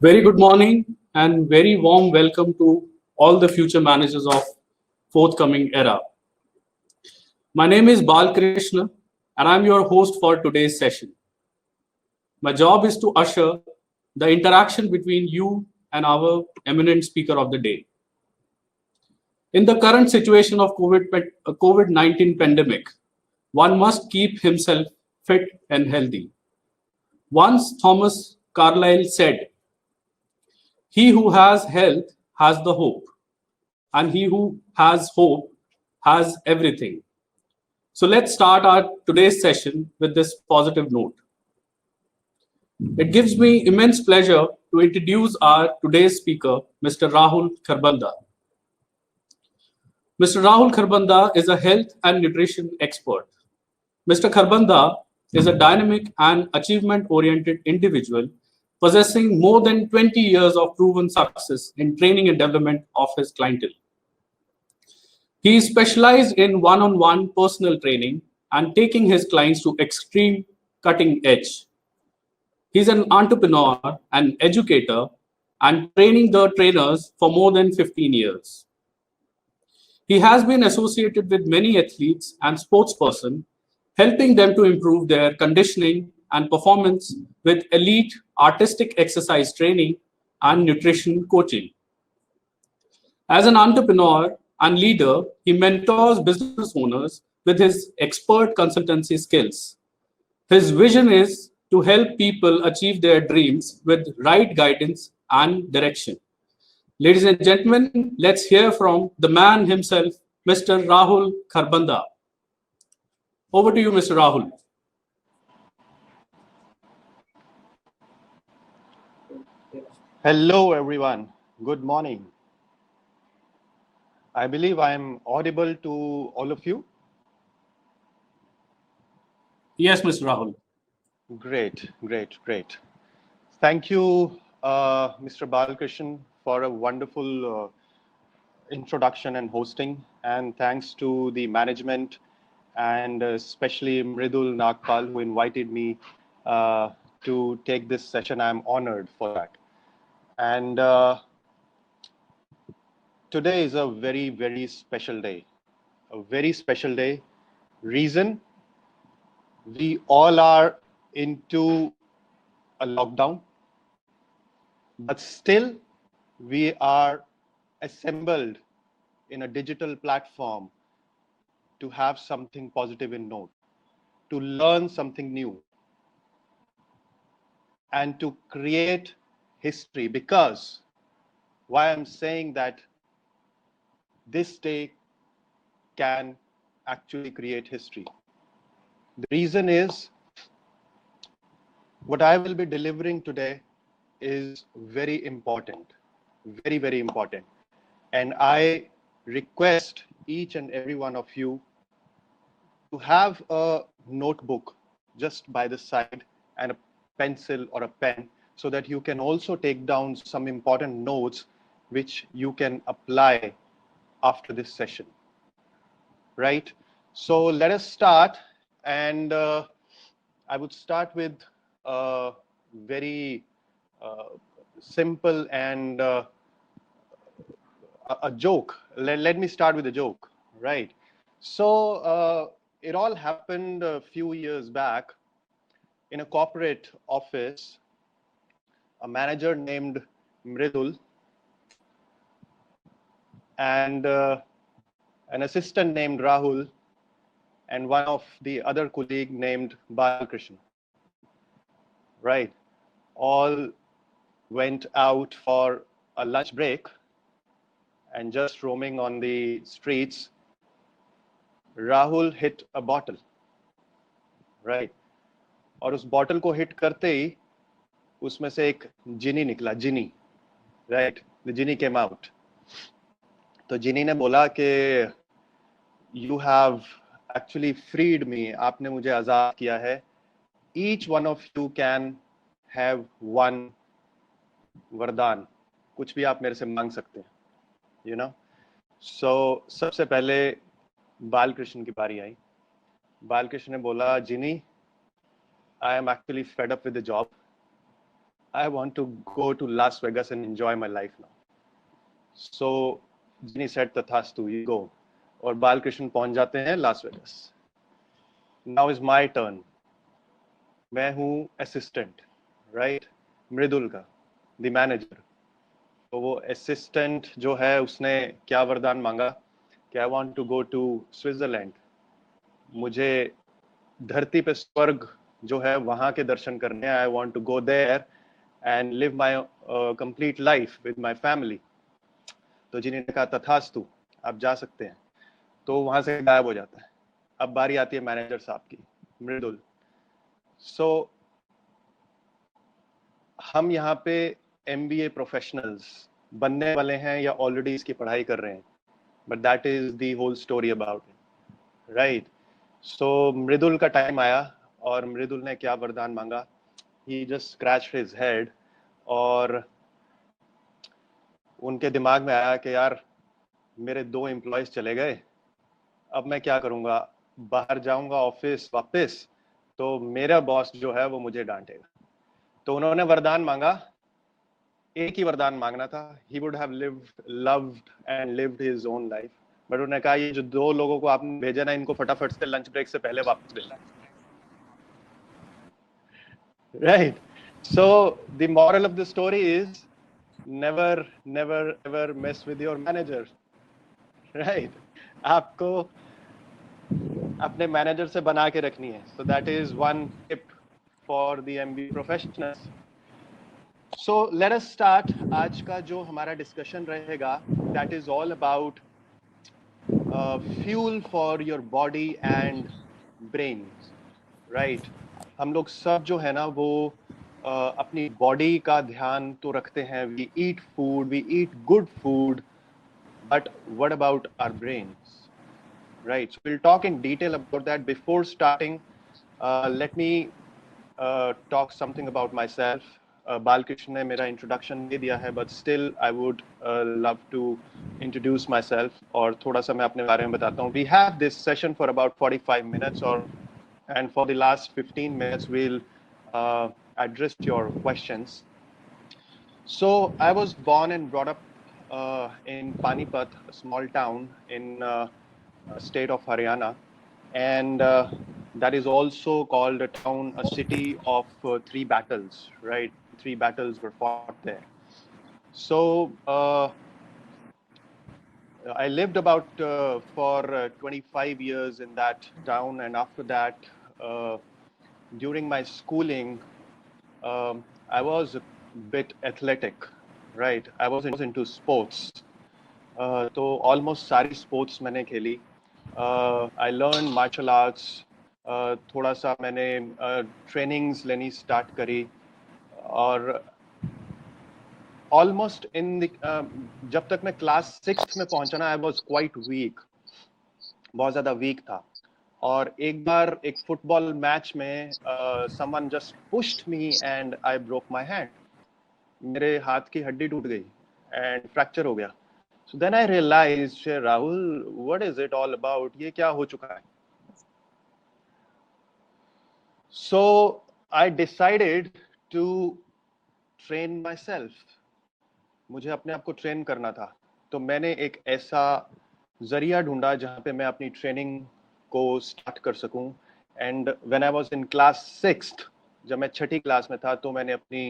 Very good morning and very warm welcome to all the future managers of forthcoming era. My name is Bal Krishna and I'm your host for today's session. My job is to usher the interaction between you and our eminent speaker of the day. In the current situation of COVID-19 pandemic, one must keep himself fit and healthy. Once Thomas Carlyle said, "He who has health has the hope, and he who has hope has everything." So let's start our today's session with this positive note. It gives me immense pleasure to introduce our today's speaker, Mr. Rahul Kharbanda. Mr. Rahul Kharbanda is a health and nutrition expert. Mr. Kharbanda is a dynamic and achievement-oriented individual possessing more than 20 years of proven success in training and development of his clientele. He is specialized in one-on-one personal training and taking his clients to extreme cutting edge. He's an entrepreneur, an educator, and training the trainers for more than 15 years. He has been associated with many athletes and sportspersons, helping them to improve their conditioning and performance with elite artistic exercise training and nutrition coaching. As an entrepreneur and leader, he mentors business owners with his expert consultancy skills. His vision is to help people achieve their dreams with right guidance and direction. Ladies and gentlemen, let's hear from the man himself, Mr. Rahul Kharbanda. Over to you, Mr. Rahul. Hello, everyone. Good morning. I believe I am audible to all of you. Yes, Mr. Rahul. Great. Thank you, Mr. Balkrishnan, for a wonderful introduction and hosting. And thanks to the management and especially Mridul Nagpal, who invited me to take this session. I'm honored for that. And today is a very, very special day. A very special day. Reason? We all are into a lockdown, but still we are assembled in a digital platform to have something positive in note, to learn something new, and to create history. Because why I'm saying that this day can actually create history. The reason is what I will be delivering today is very important, very, very important. And I request each and every one of you to have a notebook just by the side and a pencil or a pen so that you can also take down some important notes which you can apply after this session, right? So let us start, and I would start with a very simple and a joke. Let me start with a joke, right? So it all happened a few years back in a corporate office. A manager named Mridul and an assistant named Rahul and one of the other colleague named Balkrishna, right? All went out for a lunch break and just roaming on the streets, Rahul hit a bottle, right? और उस bottle को hit करते ही उसमें से एक जिनी निकला, जिनी, right? The genie came out. तो जिनी ने बोला कि you have actually freed me, आपने मुझे आजाद किया है. Each one of you can have one वरदान, कुछ भी आप मेरे से मांग सकते हैं, you know. So सबसे पहले बालकृष्ण की बारी आई. बालकृष्ण ने बोला, जिनी, I am actually fed up with the job. I want to go to Las Vegas and enjoy my life now. So Ginny said, Tathastu, you go. और बालकृष्ण पहुंच जाते हैं Las Vegas. Now is my turn. मैं हूँ assistant, right, मृदुल का, the manager. तो वो assistant जो है उसने क्या वरदान मांगा कि I want to go to Switzerland. मुझे धरती पे स्वर्ग जो है वहां के दर्शन करने. I want to go there and live my complete life with my family. तो जिन्हें ने कहा तथास्तु, आप जा सकते हैं. तो वहां से गायब हो जाता है. अब बारी आती है मैनेजर साहब की, मृदुल. सो हम यहाँ पे MBA प्रोफेशनल्स बनने वाले हैं या ऑलरेडी इसकी पढ़ाई कर रहे हैं, but that is the whole story about it, right. So Mridul का टाइम आया और मृदुल ने क्या वरदान मांगा. He just scratched his head और उनके दिमाग में आया कि यार मेरे 2 एम्प्लॉयज चले गए, अब मैं क्या करूंगा. बाहर जाऊंगा ऑफिस वापस तो मेरा बॉस जो है वो मुझे डांटेगा. तो उन्होंने वरदान मांगा. एक ही वरदान मांगना था. He would have lived, loved and lived his own life. But उन्होंने कहा ये जो 2 लोगों को आपने भेजा ना, इनको फटाफट से लंच ब्रेक से पहले वापस भेजना. Right. So the moral of the story is never never ever mess with your manager. Right. आपको अपने मैनेजर से बना के रखनी है. So that is one tip for the MBA professionals. So let us start. आज का जो हमारा डिस्कशन रहेगा that is all about fuel for your body and brain, right. हम लोग सब जो है ना वो अपनी बॉडी का ध्यान तो रखते हैं. We eat food, we eat good food, but what about our brains, right? So we'll talk in detail about that. Before starting, let me talk something about myself. Balkrishna ने मेरा introduction दे दिया है, but still I would love to introduce myself और थोड़ा सा मैं अपने बारे में बताता हूँ. We have this session for about 45 minutes and for the last 15 minutes we'll address your questions. So I was born and brought up in Panipat, a small town in state of Haryana, and that is also called a town, a city of 3 battles, right? 3 battles were fought there. So I lived about for 25 years in that town, and after that during my schooling I was a bit athletic, right? I was into sports. तो almost सारी sports मैंने खेली. I learn martial arts. थोड़ा सा मैंने trainings लेनी start करी और ऑलमोस्ट जब तक मैं क्लास 6th में पहुंचा ना, आई वाज क्वाइट वीक, बहुत ज़्यादा वीक था. और एक बार एक फुटबॉल मैच में someone just pushed me and I broke my hand. मेरे हाथ की हड्डी टूट गई एंड फ्रैक्चर हो गया. So then I realized, Rahul, what is it all about? ये क्या हो चुका है? So I decided to train myself. मुझे अपने आप को ट्रेन करना था. तो मैंने एक ऐसा जरिया ढूंढा जहाँ पे मैं अपनी ट्रेनिंग को स्टार्ट कर सकूं. And when I was in class 6th, जब मैं 6ठी क्लास में था, तो मैंने अपनी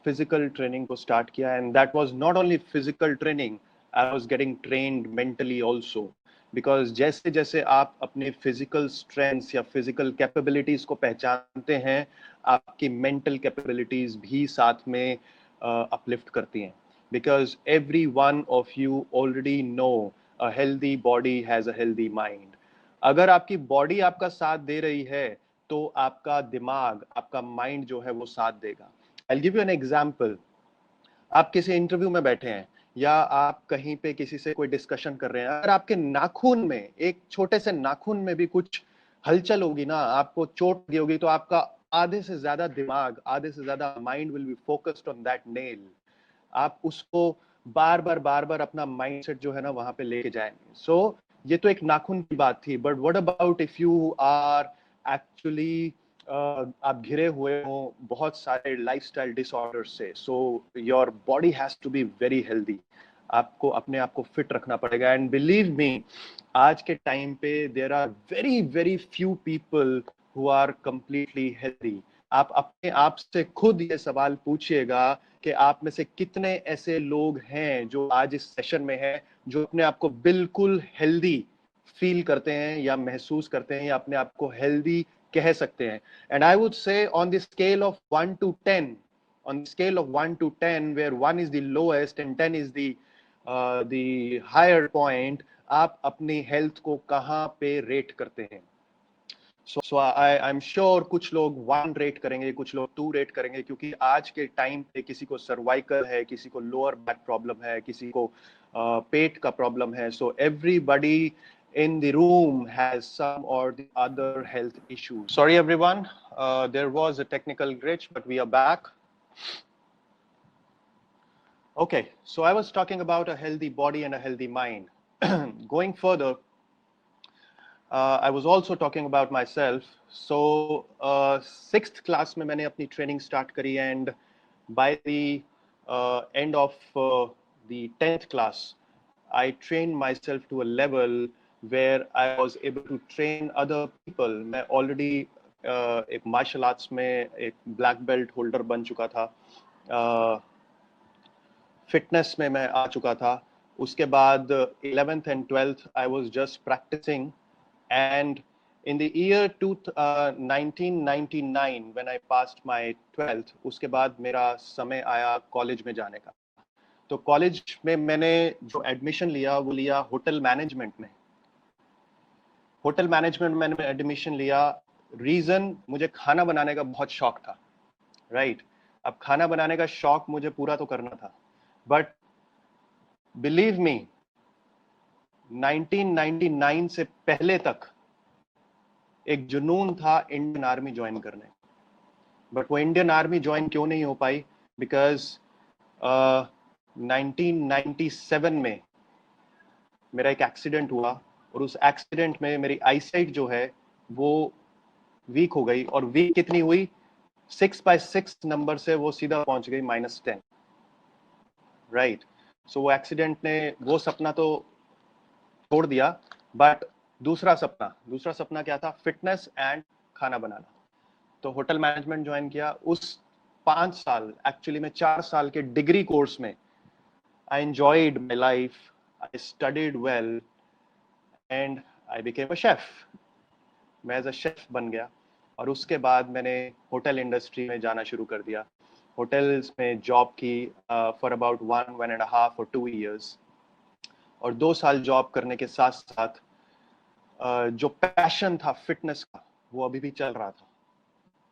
फिजिकल ट्रेनिंग को स्टार्ट किया. And that was not only physical training, I was getting trained mentally also, because जैसे जैसे आप अपने physical strengths या physical capabilities को पहचानते हैं, आपकी mental capabilities भी साथ में uplift करती हैं. Because every one of you already know a healthy body has a healthy mind. अगर आपकी बॉडी आपका साथ दे रही है तो आपका दिमाग, आपका माइंड जो है वो साथ देगा. I'll give you an example. आप किसी इंटरव्यू में बैठे हैं या आप कहीं पे किसी से कोई डिस्कशन कर रहे हैं, अगर आपके नाखून में, एक छोटे से नाखून में भी कुछ हलचल होगी ना, आपको चोट लगी होगी, तो आपका आधे से ज्यादा दिमाग, आधे से ज्यादा mind will be focused on that nail. आप उसको बार बार अपना माइंडसेट जो है ना वहां पे लेके जाएंगे. सो ये तो एक नाखून की बात थी, but what about if you are actually आप घिरे हुए हो बहुत सारे लाइफस्टाइल डिसऑर्डर से, so your body has to be very healthy. आपको अपने आप को फिट रखना पड़ेगा। एंड बिलीव मी, आज के टाइम पे there are very very few people who are completely healthy. आप अपने आप से खुद ये सवाल पूछिएगा कि आप में से कितने ऐसे लोग हैं जो आज इस सेशन में हैं, जो अपने आप को बिल्कुल हेल्दी फील करते हैं या महसूस करते हैं या अपने आप को हेल्दी कह सकते हैं। And I would say on the scale of 1 to 10, on the scale of 1 to 10, where 1 is the lowest and 10 is the higher point, आप अपनी हेल्थ को कहाँ पे रेट करते हैं? So I'm sure कुछ लोग 1 रेट करेंगे, कुछ लोग 2 रेट करेंगे, क्योंकि आज के टाइम पे किसी को सर्वाइकल है, किसी को लोअर बैक प्रॉब्लम है, किसी को पेट का प्रॉब्लम है. So everybody in the room has some or the other health issue. Sorry everyone, there was a technical glitch, but we are back. Okay, so I was talking about a healthy body and a healthy mind. Going further, I was also talking about myself. So 6th class में मैंने अपनी training start करी, and by the end of the 10th class, I trained myself to a level where I was able to train other people. मैं already एक martial arts में एक black belt holder बन चुका था. फिटनेस में मैं आ चुका था. उसके बाद 11th and 12th I was just practicing, and in the year 1999 when I passed my 12th, उसके बाद मेरा समय आया कॉलेज में जाने का. तो कॉलेज में मैंने जो एडमिशन लिया वो लिया होटल मैनेजमेंट में. होटल मैनेजमेंट में मैंने एडमिशन लिया. रीजन, मुझे खाना बनाने का बहुत शौक था. राइट, अब खाना बनाने का शौक मुझे पूरा तो करना था, बट बिलीव मी 1999 से पहले तक एक जुनून था इंडियन आर्मी ज्वाइन करने. बट वो इंडियन आर्मी ज्वाइन क्यों नहीं हो पाई? बिकॉज 1997 में मेरा एक एक्सीडेंट हुआ, और उस एक्सीडेंट में मेरी आईसाइट जो है वो वीक हो गई. और वीक कितनी हुई? 6/6 नंबर से वो सीधा पहुंच गई -10. राइट, सो वो एक्सीडेंट ने वो सपना तो छोड़ दिया, बट दूसरा सपना क्या था? फिटनेस एंड खाना बनाना. तो होटल मैनेजमेंट ज्वाइन किया. उस 5 साल, एक्चुअली में 4 साल के डिग्री कोर्स में I enjoyed my life, I studied well, and I became a chef. मैं एज अ शेफ बन गया, और उसके बाद मैंने होटल इंडस्ट्री में जाना शुरू कर दिया. होटल्स में जॉब की फॉर अबाउट 1.5 or 2 years. और 2 साल जॉब करने के साथ साथ जो पैशन था फिटनेस का, वो अभी भी चल रहा था.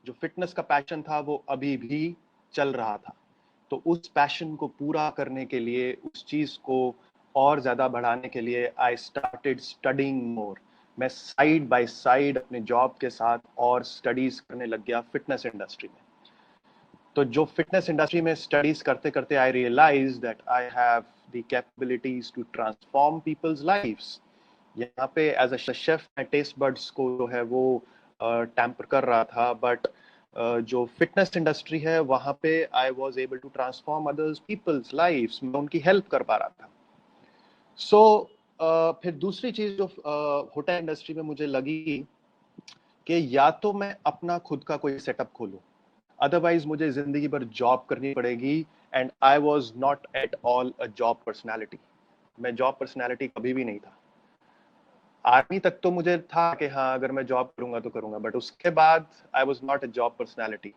जो फिटनेस का पैशन था वो अभी भी चल रहा था. तो उस पैशन को पूरा करने के लिए, उस चीज को और ज्यादा बढ़ाने के लिए, आई स्टार्टेड स्टडिंग मोर. मैं साइड बाय साइड अपने जॉब के साथ और स्टडीज करने लग गया फिटनेस इंडस्ट्री में. तो जो फिटनेस इंडस्ट्री में स्टडीज करते करते I realise that I have the capabilities to transform people's lives. यहाँ पे एज अ शेफ मैं टेस्ट बर्ड्स को जो है वो टैम्पर कर रहा था, बट जो फिटनेस इंडस्ट्री है वहाँ पे I was able to transform others peoples lives. मैं उनकी हेल्प कर पा रहा था. सो फिर दूसरी चीज जो होटल इंडस्ट्री में मुझे लगी कि या तो मैं अपना खुद का कोई सेटअप खोलूं, अदरवाइज मुझे जिंदगी भर जॉब करनी पड़ेगी. And I was not at all a job personality. मैं जॉब पर्सनैलिटी कभी भी नहीं था. आर्मी तक तो मुझे था कि हाँ, अगर मैं जॉब करूंगा तो करूंगा, बट उसके बाद I was not a job personality.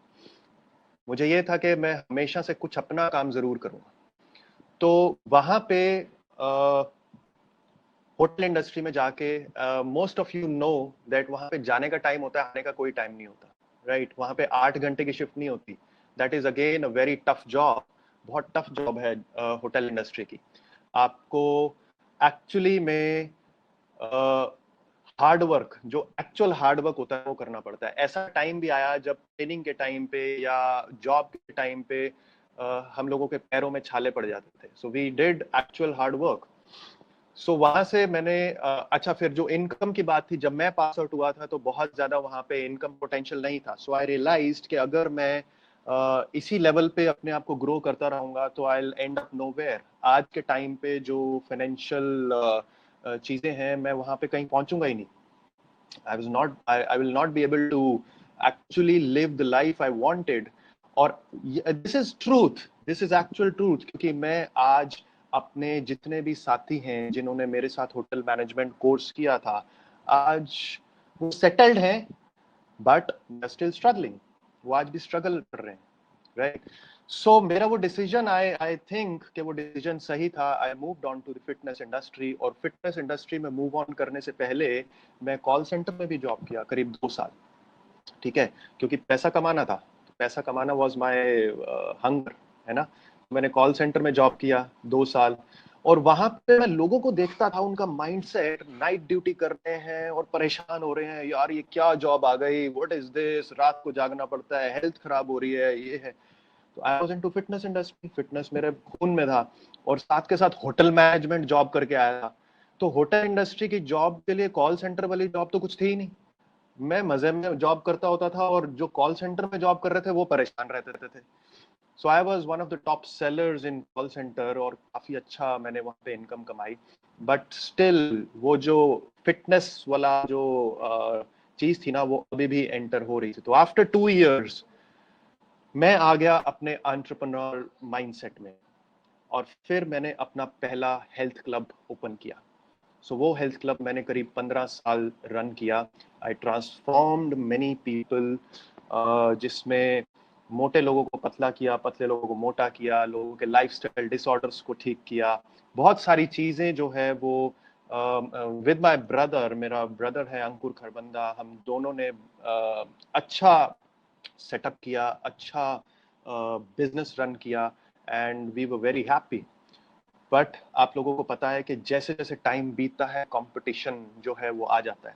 मुझे ये था कि मैं हमेशा से कुछ अपना काम जरूर करूंगा. तो वहां पे होटल इंडस्ट्री में जाके, most of you know that वहां पे जाने का टाइम होता है, आने का कोई टाइम नहीं होता. राइट, वहां पे 8 घंटे की शिफ्ट नहीं होती. That is again a very tough job. बहुत टफ जॉब है होटल इंडस्ट्री की. आपको एक्चुअली में हार्ड वर्क, जो एक्चुअल हार्ड वर्क होता है वो करना पड़ता है. ऐसा टाइम भी आया जब ट्रेनिंग के टाइम पे या जॉब के टाइम पे हम लोगों के पैरों में छाले पड़ जाते थे. So we did actual hard work. So वहां से मैंने अच्छा, फिर जो इनकम की बात थी, जब मैं पास आउट हुआ था तो बहुत ज्यादा वहां पे इनकम पोटेंशियल नहीं था. सो आई रियलाइज्ड कि अगर मैं इसी लेवल पे अपने आप को ग्रो करता रहूंगा तो I will end up nowhere. आज के टाइम पे जो फाइनेंशियल चीजें हैं, मैं वहां पे कहीं पहुंचूंगा ही नहीं. I will not be able to actually live the life I wanted. और this is truth, this is actual truth, क्योंकि मैं आज अपने जितने भी साथी हैं जिन्होंने मेरे साथ होटल मैनेजमेंट कोर्स किया था, आज वो सेटल्ड हैं, बट स्टिल स्ट्रगलिंग. वो आज भी स्ट्रगल कर रहे हैं, राइट. सो मेरा वो डिसीजन, आई थिंक कि वो डिसीजन सही था. I moved on to the fitness industry, और फिटनेस इंडस्ट्री में मूव ऑन करने से पहले मैं कॉल सेंटर में भी जॉब किया करीब 2 साल. ठीक है, क्योंकि पैसा कमाना था. तो पैसा कमाना वाज माय हंगर, है ना. मैंने कॉल सेंटर में जॉब किया 2 साल, और वहां पे मैं लोगों को देखता था, उनका माइंडसेट, नाइट ड्यूटी कर रहे हैं और परेशान हो रहे हैं, यार ये क्या जॉब आ गई, व्हाट इज दिस, रात को जागना पड़ता है, हेल्थ खराब हो रही है, ये है. तो I was into fitness industry, fitness मेरे खून में था, और साथ के साथ होटल मैनेजमेंट जॉब करके आया था. तो होटल इंडस्ट्री की जॉब के लिए कॉल सेंटर वाली जॉब तो कुछ थी ही नहीं. मैं मजे में जॉब करता होता था, और जो कॉल सेंटर में जॉब कर रहे थे वो परेशान रहते थे. So I was one of the top sellers in call centre, और काफी अच्छा मैंने वहां पे इनकम कमाई. बट स्टिल वो जो फिटनेस वाला जो चीज थी ना, वो अभी भी एंटर हो रही थी. तो आफ्टर 2 इयर्स मैं आ गया अपने एंटरप्रेन्योर माइंडसेट में, और फिर मैंने अपना पहला हेल्थ क्लब ओपन किया. सो वो हेल्थ क्लब मैंने करीब 15 साल रन किया. आई ट्रांसफॉर्म्ड मेनी पीपल, जिसमें मोटे लोगों को पतला किया, पतले लोगों को मोटा किया, लोगों के लाइफस्टाइल डिसऑर्डर्स को ठीक किया. बहुत सारी चीजें जो है वो विद माय ब्रदर, मेरा ब्रदर है अंकुर खरबंदा, हम दोनों ने अच्छा सेटअप किया, अच्छा बिजनेस रन किया, and we were very happy. But आप लोगों को पता है कि जैसे जैसे टाइम बीतता है, कंपटीशन जो है वो आ जाता है,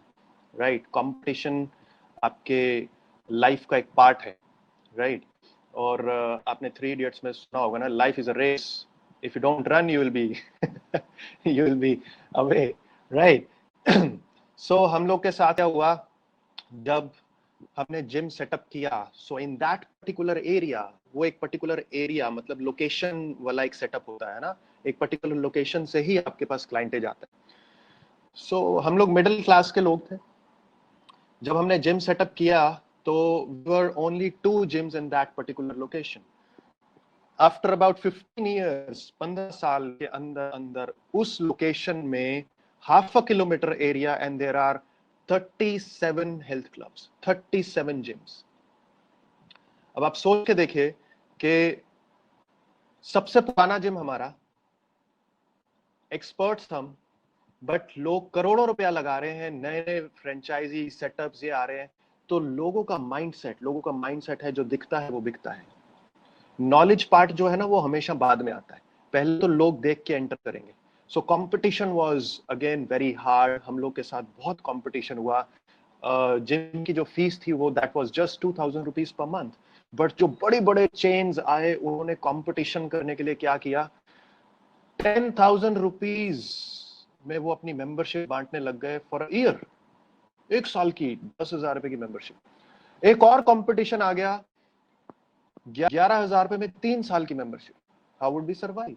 राइट. कंपटीशन आपके लाइफ का एक पार्ट है, राइट. और आपने 3 इडियट्स में सुना होगा ना, life is a race, if you don't run you will be you will be away, right. So हम लोग के साथ क्या हुआ, जब हमने जिम सेटअप किया, सो इन दैट पर्टिकुलर एरिया, वो एक पर्टिकुलर एरिया मतलब लोकेशन वाला एक सेटअप होता है ना, एक पर्टिकुलर लोकेशन से ही आपके पास क्लाइंटेज आता है. सो हम लोग मिडिल क्लास के लोग थे. जब हमने जिम सेटअप किया तो were only 2 gyms in that particular location. After about 15 years, 15 साल के अंदर अंदर उस लोकेशन में half a kilometer area and there are 37 health clubs, 37 gyms. अब आप सोच के देखिए कि सबसे पुराना जिम हमारा, एक्सपर्ट्स हम, बट लोग करोड़ों रुपया लगा रहे हैं, नए नए फ्रेंचाइजी सेटअप्स ये आ रहे हैं. तो लोगों का माइंडसेट है, जो दिखता है वो बिकता है. नॉलेज पार्ट जो है ना, वो हमेशा बाद में आता है, पहले तो लोग देख के एंटर करेंगे. So competition was again very hard. हम लोग के साथ बहुत कंपटीशन हुआ. जिनकी जो फीस थी वो that was just 2000 rupees per month. But जो बड़े बड़े चेन्स आए, उन्होंने कंपटीशन करने के लिए क्या किया, 10,000 रुपीज में वो अपनी मेंबरशिप बांटने लग गए फॉर ईयर. 1 साल की 10,000 रुपए की मेंबरशिप. एक और कंपटीशन आ गया, 11,000 रुपए में 3 साल की membership. How would be survive.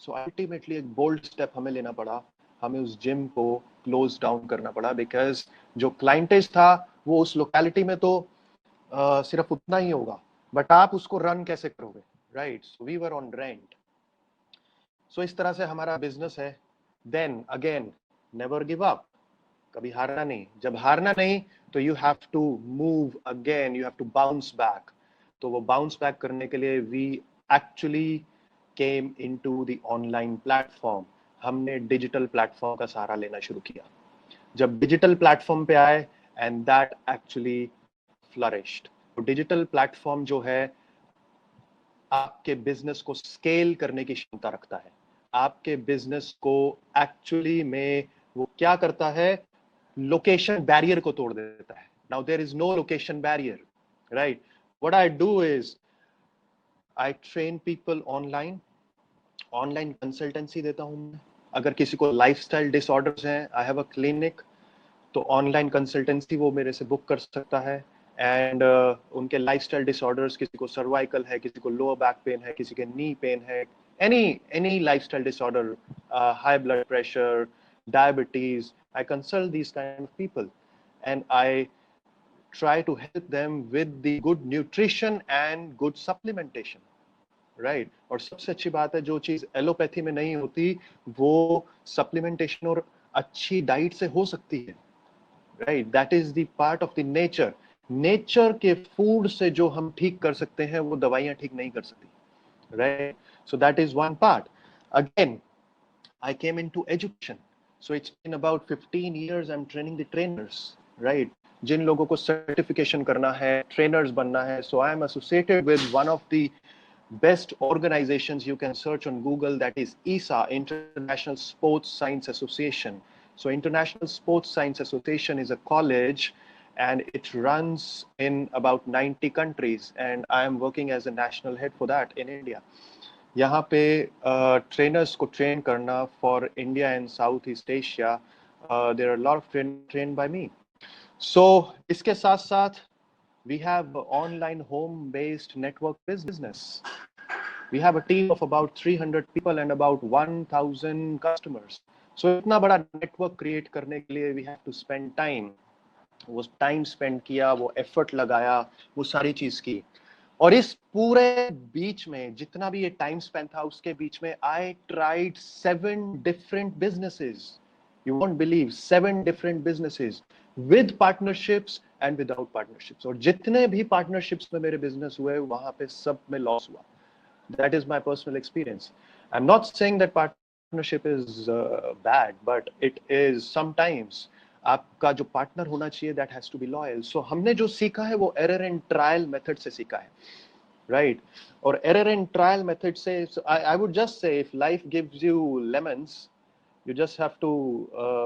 So ultimately एक बोल्ड स्टेप हमें लेना पड़ा. हमें उस जिम को क्लोज डाउन करना पड़ा, बिकॉज जो क्लाइंटेज था वो उस लोकेलिटी में तो सिर्फ उतना ही होगा, बट आप उसको रन कैसे करोगे, right. So we were on rent. So इस तरह से हमारा बिजनेस है. Then again, never give up, कभी हारना नहीं. जब हारना नहीं तो you have to move again, you have to bounce back. तो वो बाउंस बैक करने के लिए we actually came into the online platform. हमने डिजिटल प्लेटफॉर्म का सहारा लेना शुरू किया. जब डिजिटल प्लेटफॉर्म पे आए, and that actually flourished. Digital platform जो है आपके बिजनेस को स्केल करने की क्षमता रखता है. आपके बिजनेस को एक्चुअली में वो क्या करता है, लोकेशन बैरियर को तोड़ देता है. Now there is no location barrier, right. What I do is I train people online. Online consultancy देता हूं मैं. अगर किसी को लाइफस्टाइल डिसऑर्डर्स हैं, आई हैव अ क्लिनिक, तो ऑनलाइन कंसल्टेंसी वो मेरे से बुक कर सकता है। एंड उनके लाइफस्टाइल डिसऑर्डर्स, किसी को सर्वाइकल है, किसी को लोअर बैक पेन है, किसी के नी पेन है, any lifestyle disorder, high blood pressure, diabetes, I consult these kind of people and I try to help them with the good nutrition and good supplementation, right? और सबसे अच्छी बात है, जो चीज एलोपैथी में नहीं होती वो सप्लीमेंटेशन और अच्छी डाइट से हो सकती है, right? That is the part of the nature. Nature के फूड से जो हम ठीक कर सकते हैं वो दवाइयां ठीक नहीं कर सकती, right? So that is one part. Again, I came into education. So it's been about 15 years I'm training the trainers, right? जिन लोगों को सर्टिफिकेशन करना है, ट्रेनर्स बनना है, so I am associated with one of the best organizations you can search on Google, that is ISA, International Sports Science Association. So International Sports Science Association is a college and it runs in about 90 countries and I am working as a national head for that in India. यहाँ पे trainers को train करना for India and South East Asia, there are lot of train by me. So इसके साथ साथ we have online home based network business. We have a team of about 300 people and about 1000 customers. So इतना बड़ा network create करने के लिए we have to spend time. वो time spend किया, वो एफर्ट लगाया, वो सारी चीज की। और इस पूरे बीच में जितना भी ये टाइम स्पेंड था उसके बीच में I tried 7 different businesses. You won't believe, 7 different businesses with partnerships and without partnerships. और जितने भी पार्टनरशिप्स में मेरे बिजनेस हुए वहां पे सब में लॉस हुआ। That is my personal experience. I am not saying that partnership is bad, but it is sometimes आपका जो पार्टनर होना चाहिए that has to be loyal. So हमने जो सीखा है वो एरर एंड ट्रायल मेथड से सीखा है, राइट? और एरर एंड ट्रायल मेथड से I would just say if life gives you lemons, you just have to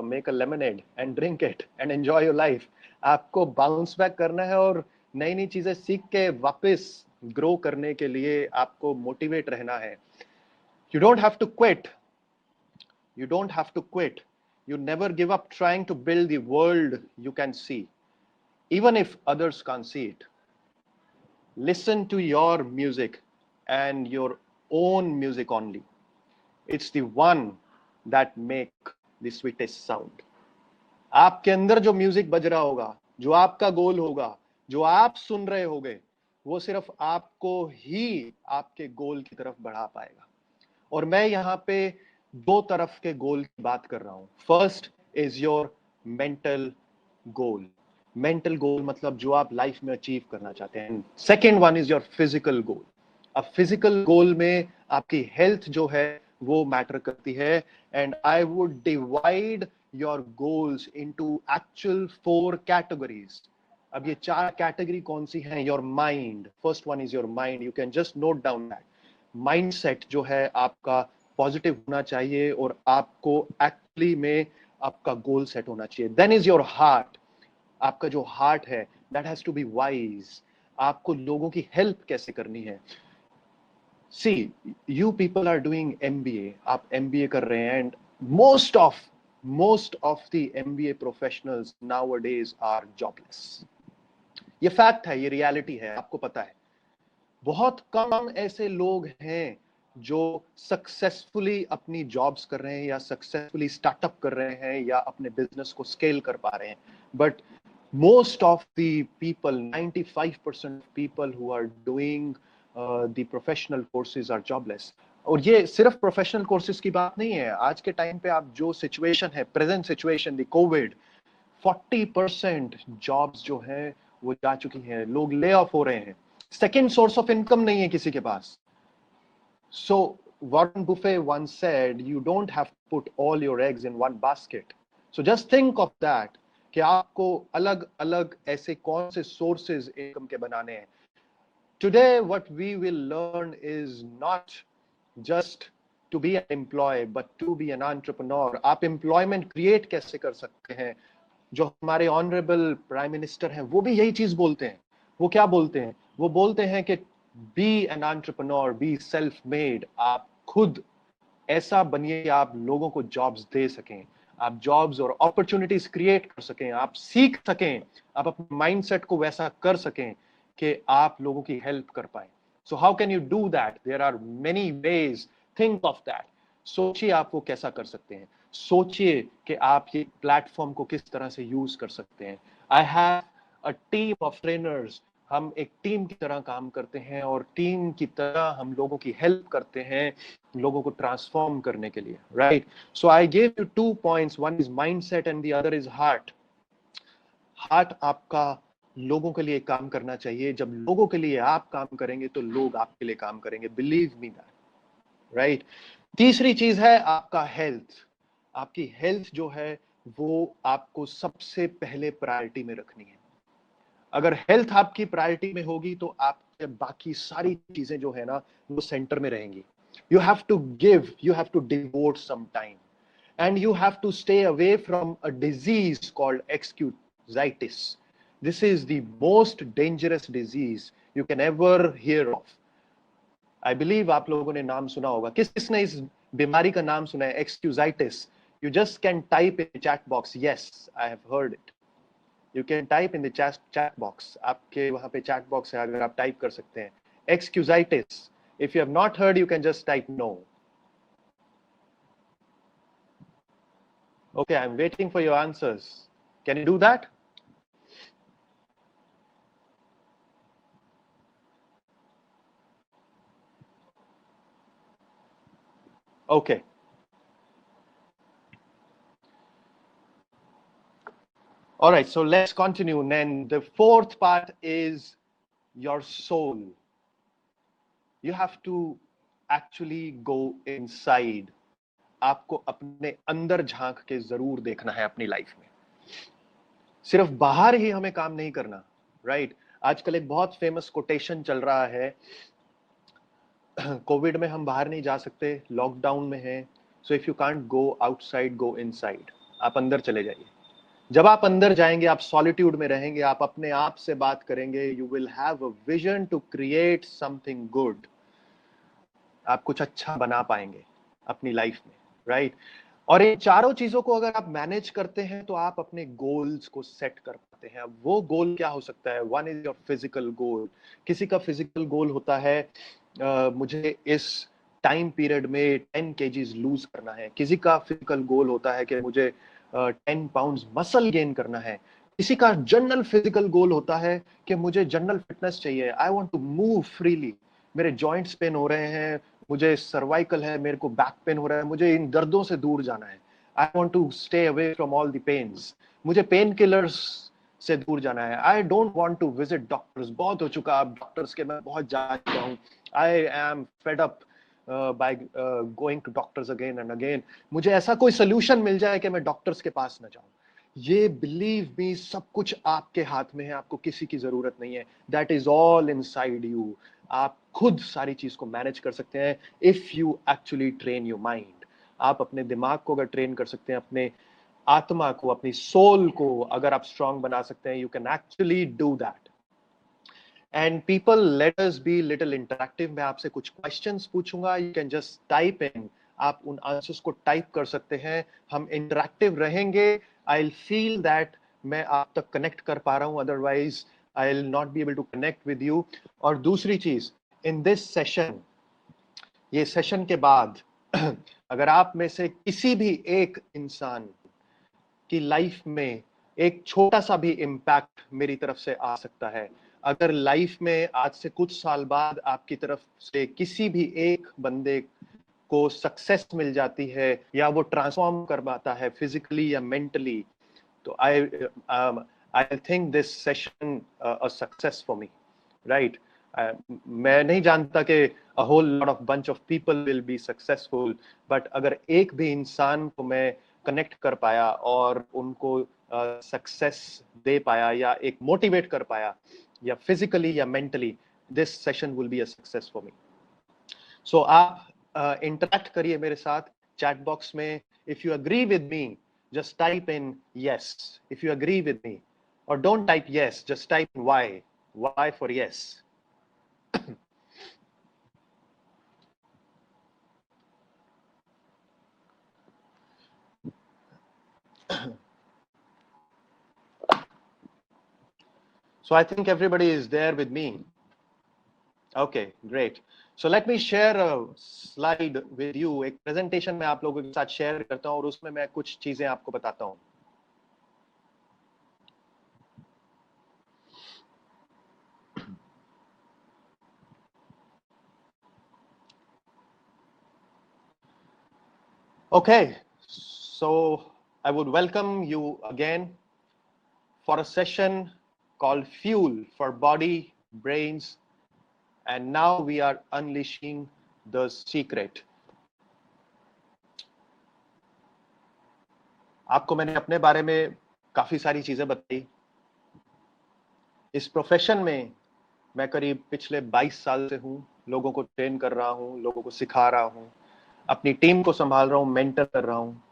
make a lemonade and drink it and enjoy your life. आपको bounce back करना है और नई नई चीजें सीख के वापस ग्रो करने के लिए आपको मोटिवेट रहना है। You don't have to quit. You don't have to quit. You never give up trying to build the world you can see, even if others can't see it. Listen to your music and your own music only. It's the one that make the sweetest sound. आपके अंदर जो music बज रहा होगा, जो आपका गोल होगा, जो आप सुन रहे होगे, वो सिर्फ आपको ही आपके गोल की तरफ बढ़ा पाएगा। और मैं यहाँ पे 2 तरफ के गोल की बात कर रहा हूं। First is your mental goal. Mental goal मतलब जो आप लाइफ में अचीव करना चाहते हैं। Second one is your physical goal. अब फिजिकल गोल में आपकी हेल्थ जो है वो मैटर करती है। And I would divide your goals into actual 4 categories. अब ये 4 कैटेगरी कौन सी हैं? Your mind, first one is your mind. You can just note down that. Mindset जो है आपका पॉजिटिव होना चाहिए और आपको एक्चुअली में आपका गोल सेट होना चाहिए। Then is your heart. आपका जो हार्ट है that has to be wise. आपको लोगों की हेल्प कैसे करनी है। See you people are doing MBA, आप MBA कर रहे हैं and most of the MBA professionals nowadays are jobless. ये फैक्ट है, ये रियलिटी है, आपको पता है। बहुत कम ऐसे लोग हैं जो सक्सेसफुली अपनी जॉब्स कर रहे हैं या सक्सेसफुली स्टार्टअप कर रहे हैं या अपने बिजनेस को स्केल कर पा रहे हैं। But most of the people, 95% people who are doing the professional courses are jobless. और ये सिर्फ प्रोफेशनल कोर्सेज की बात नहीं है। आज के टाइम पे आप जो सिचुएशन है, present situation, the Covid, 40% jobs जो है वो जा चुकी हैं। लोग ले ऑफ हो रहे हैं। सेकेंड सोर्स ऑफ इनकम नहीं है किसी के पास। So Warren Buffett once said, you don't have to put all your eggs in one basket. So just think of that, कि आपको अलग अलग ऐसे कौन से सोर्सेज इनकम के बनाने हैं। Today what we will learn is not just to be an employee but to be an entrepreneur. आप एम्प्लॉयमेंट क्रिएट कैसे कर सकते हैं। जो हमारे ऑनरेबल प्राइम मिनिस्टर हैं वो भी यही चीज बोलते हैं। वो क्या बोलते हैं? वो बोलते हैं कि be an entrepreneur, be self made. आप खुद ऐसा बनिए कि आप लोगों को जॉब्स दे सकें, आप जॉब्स और अपॉर्चुनिटीज क्रिएट कर सकें, आप सीख सकें, आप अपने माइंडसेट को वैसा कर सकें कि आप लोगों की हेल्प कर पाए। So how can you do that? There are many ways, think of that. सोचिए आप वो कैसा कर सकते हैं, सोचिए कि आप ये प्लेटफॉर्म को किस तरह से यूज कर सकते हैं। I have a team of trainers, हम एक टीम की तरह काम करते हैं और टीम की तरह हम लोगों की हेल्प करते हैं लोगों को ट्रांसफॉर्म करने के लिए, right? So I give you 2 points, one is mindset and the other is heart. Heart आपका लोगों के लिए काम करना चाहिए। जब लोगों के लिए आप काम करेंगे तो लोग आपके लिए काम करेंगे, बिलीव मी दैट, राइट? तीसरी चीज है आपका हेल्थ। आपकी हेल्थ जो है वो आपको सबसे पहले प्रायोरिटी में रखनी है। अगर हेल्थ आपकी प्रायोरिटी में होगी तो आपके बाकी सारी चीजें जो है ना वो सेंटर में रहेंगी। You have to give, you have to devote some time and you have to stay away from a disease called excusitis. This is the most dangerous disease you can ever hear of. I believe आप लोगों ने नाम सुना होगा। किसने इस बीमारी का नाम सुना है, एक्सक्यूजाइटिस? You just can type in the chat box, yes, I have heard it. You can type in the chat box. आपके वहां पे chat box है, अगर आप type कर सकते हैं एक्सक्यूजाइटिस। If you have not heard, you can just type no. Okay, I'm waiting for your answers. Can you do that? Okay. All right, so let's continue. And then the fourth part is your soul. You have to actually go inside. आपको अपने अंदर झांक के जरूर देखना है अपनी life में। सिर्फ बाहर ही हमें काम नहीं करना, राइट? आजकल एक बहुत फेमस कोटेशन चल रहा है, कोविड में हम बाहर नहीं जा सकते, लॉकडाउन में है, so if you can't go outside, go inside. आप अंदर चले जाइए। जब आप अंदर जाएंगे, आप सॉलिट्यूड में रहेंगे, आप अपने आप से बात करेंगे, you will have a vision to create something good. आप कुछ अच्छा बना पाएंगे अपनी लाइफ में, राइट? और इन चारों चीजों को अगर आप मैनेज करते हैं तो आप अपने गोल्स को सेट कर पाते हैं। अब वो गोल क्या हो सकता है? वन इज योर फिजिकल गोल। किसी का फिजिकल गोल होता है मुझे इस टाइम पीरियड में 10 केजीज लूज करना है। किसी का फिजिकल गोल होता है कि मुझे 10 पाउंड्स मसल गेन करना है। किसी का जनरल फिजिकल गोल होता है कि मुझे जनरल फिटनेस चाहिए, I want to move freely, मेरे जॉइंट्स पेन हो रहे हैं, मुझे सर्वाइकल है, मेरे को बैक पेन हो रहा है, मुझे इन दर्दों से दूर जाना है, I want to stay away from all the pains, मुझे पेन किलर्स से दूर जाना है, I don't want to visit doctors, बहुत हो चुका अब डॉक्टर्स के, मैं बहुत जा चुका हूँ, I am fed up by going to doctors again and again, मुझे ऐसा कोई सोल्यूशन मिल जाए कि मैं डॉक्टर्स के पास न जाऊं। ये बिलीव मी, सब कुछ आपके हाथ में है, आपको किसी की जरूरत नहीं है। That is all inside you. आप खुद सारी चीज को मैनेज कर सकते हैं if you actually train your mind. आप अपने दिमाग को अगर ट्रेन कर सकते हैं, अपने आत्मा को, अपनी सोल को अगर आप स्ट्रांग बना सकते हैं, you can actually do that. And people, let us be little interactive. मैं आपसे कुछ क्वेश्चंस पूछूंगा, you can just type in, आप उन आंसर्स को टाइप कर सकते हैं। हम इंटरैक्टिव रहेंगे, आई विल फील दैट मैं आप तक कनेक्ट कर पा रहा हूं, otherwise I will not be able to connect with you. और दूसरी चीज, इन दिस सेशन, ये सेशन के बाद अगर आप में से किसी भी एक इंसान की लाइफ में एक छोटा सा भी इम्पैक्ट मेरी तरफ से आ सकता है, अगर लाइफ में आज से कुछ साल बाद आपकी तरफ से किसी भी एक बंदे को सक्सेस मिल जाती है या वो ट्रांसफॉर्म कर पाता है फिजिकली या मेंटली, तो I think this session a success for me, right? मैं नहीं जानता कि a whole lot of bunch of people will be successful, but अगर एक भी इंसान को मैं कनेक्ट कर पाया और उनको सक्सेस दे पाया या एक मोटिवेट कर पाया, या फिजिकली या mentally, this session will be a success for me. So आप इंटरेक्ट करिए मेरे साथ चैट बॉक्स में। If you agree with me, just type in yes if you agree with me, or don't type yes, just type y for yes. So I think everybody is there with me. Okay, great. So let me share a slide with you. एक presentation मैं आप लोगों के साथ share करता हूँ और उसमें मैं कुछ चीजें आपको बताता हूँ. Okay, so I would welcome you again for a session called Fuel for Body, Brains, and now we are unleashing the secret. आपको मैंने अपने बारे में काफी सारी चीजें बताई. इस प्रोफेशन में मैं करीब पिछले 22 साल से हूँ. लोगों को ट्रेन कर रहा हूँ, लोगों को सिखा रहा हूँ, अपनी टीम को संभाल रहा हूँ, मेंटर कर रहा हूँ.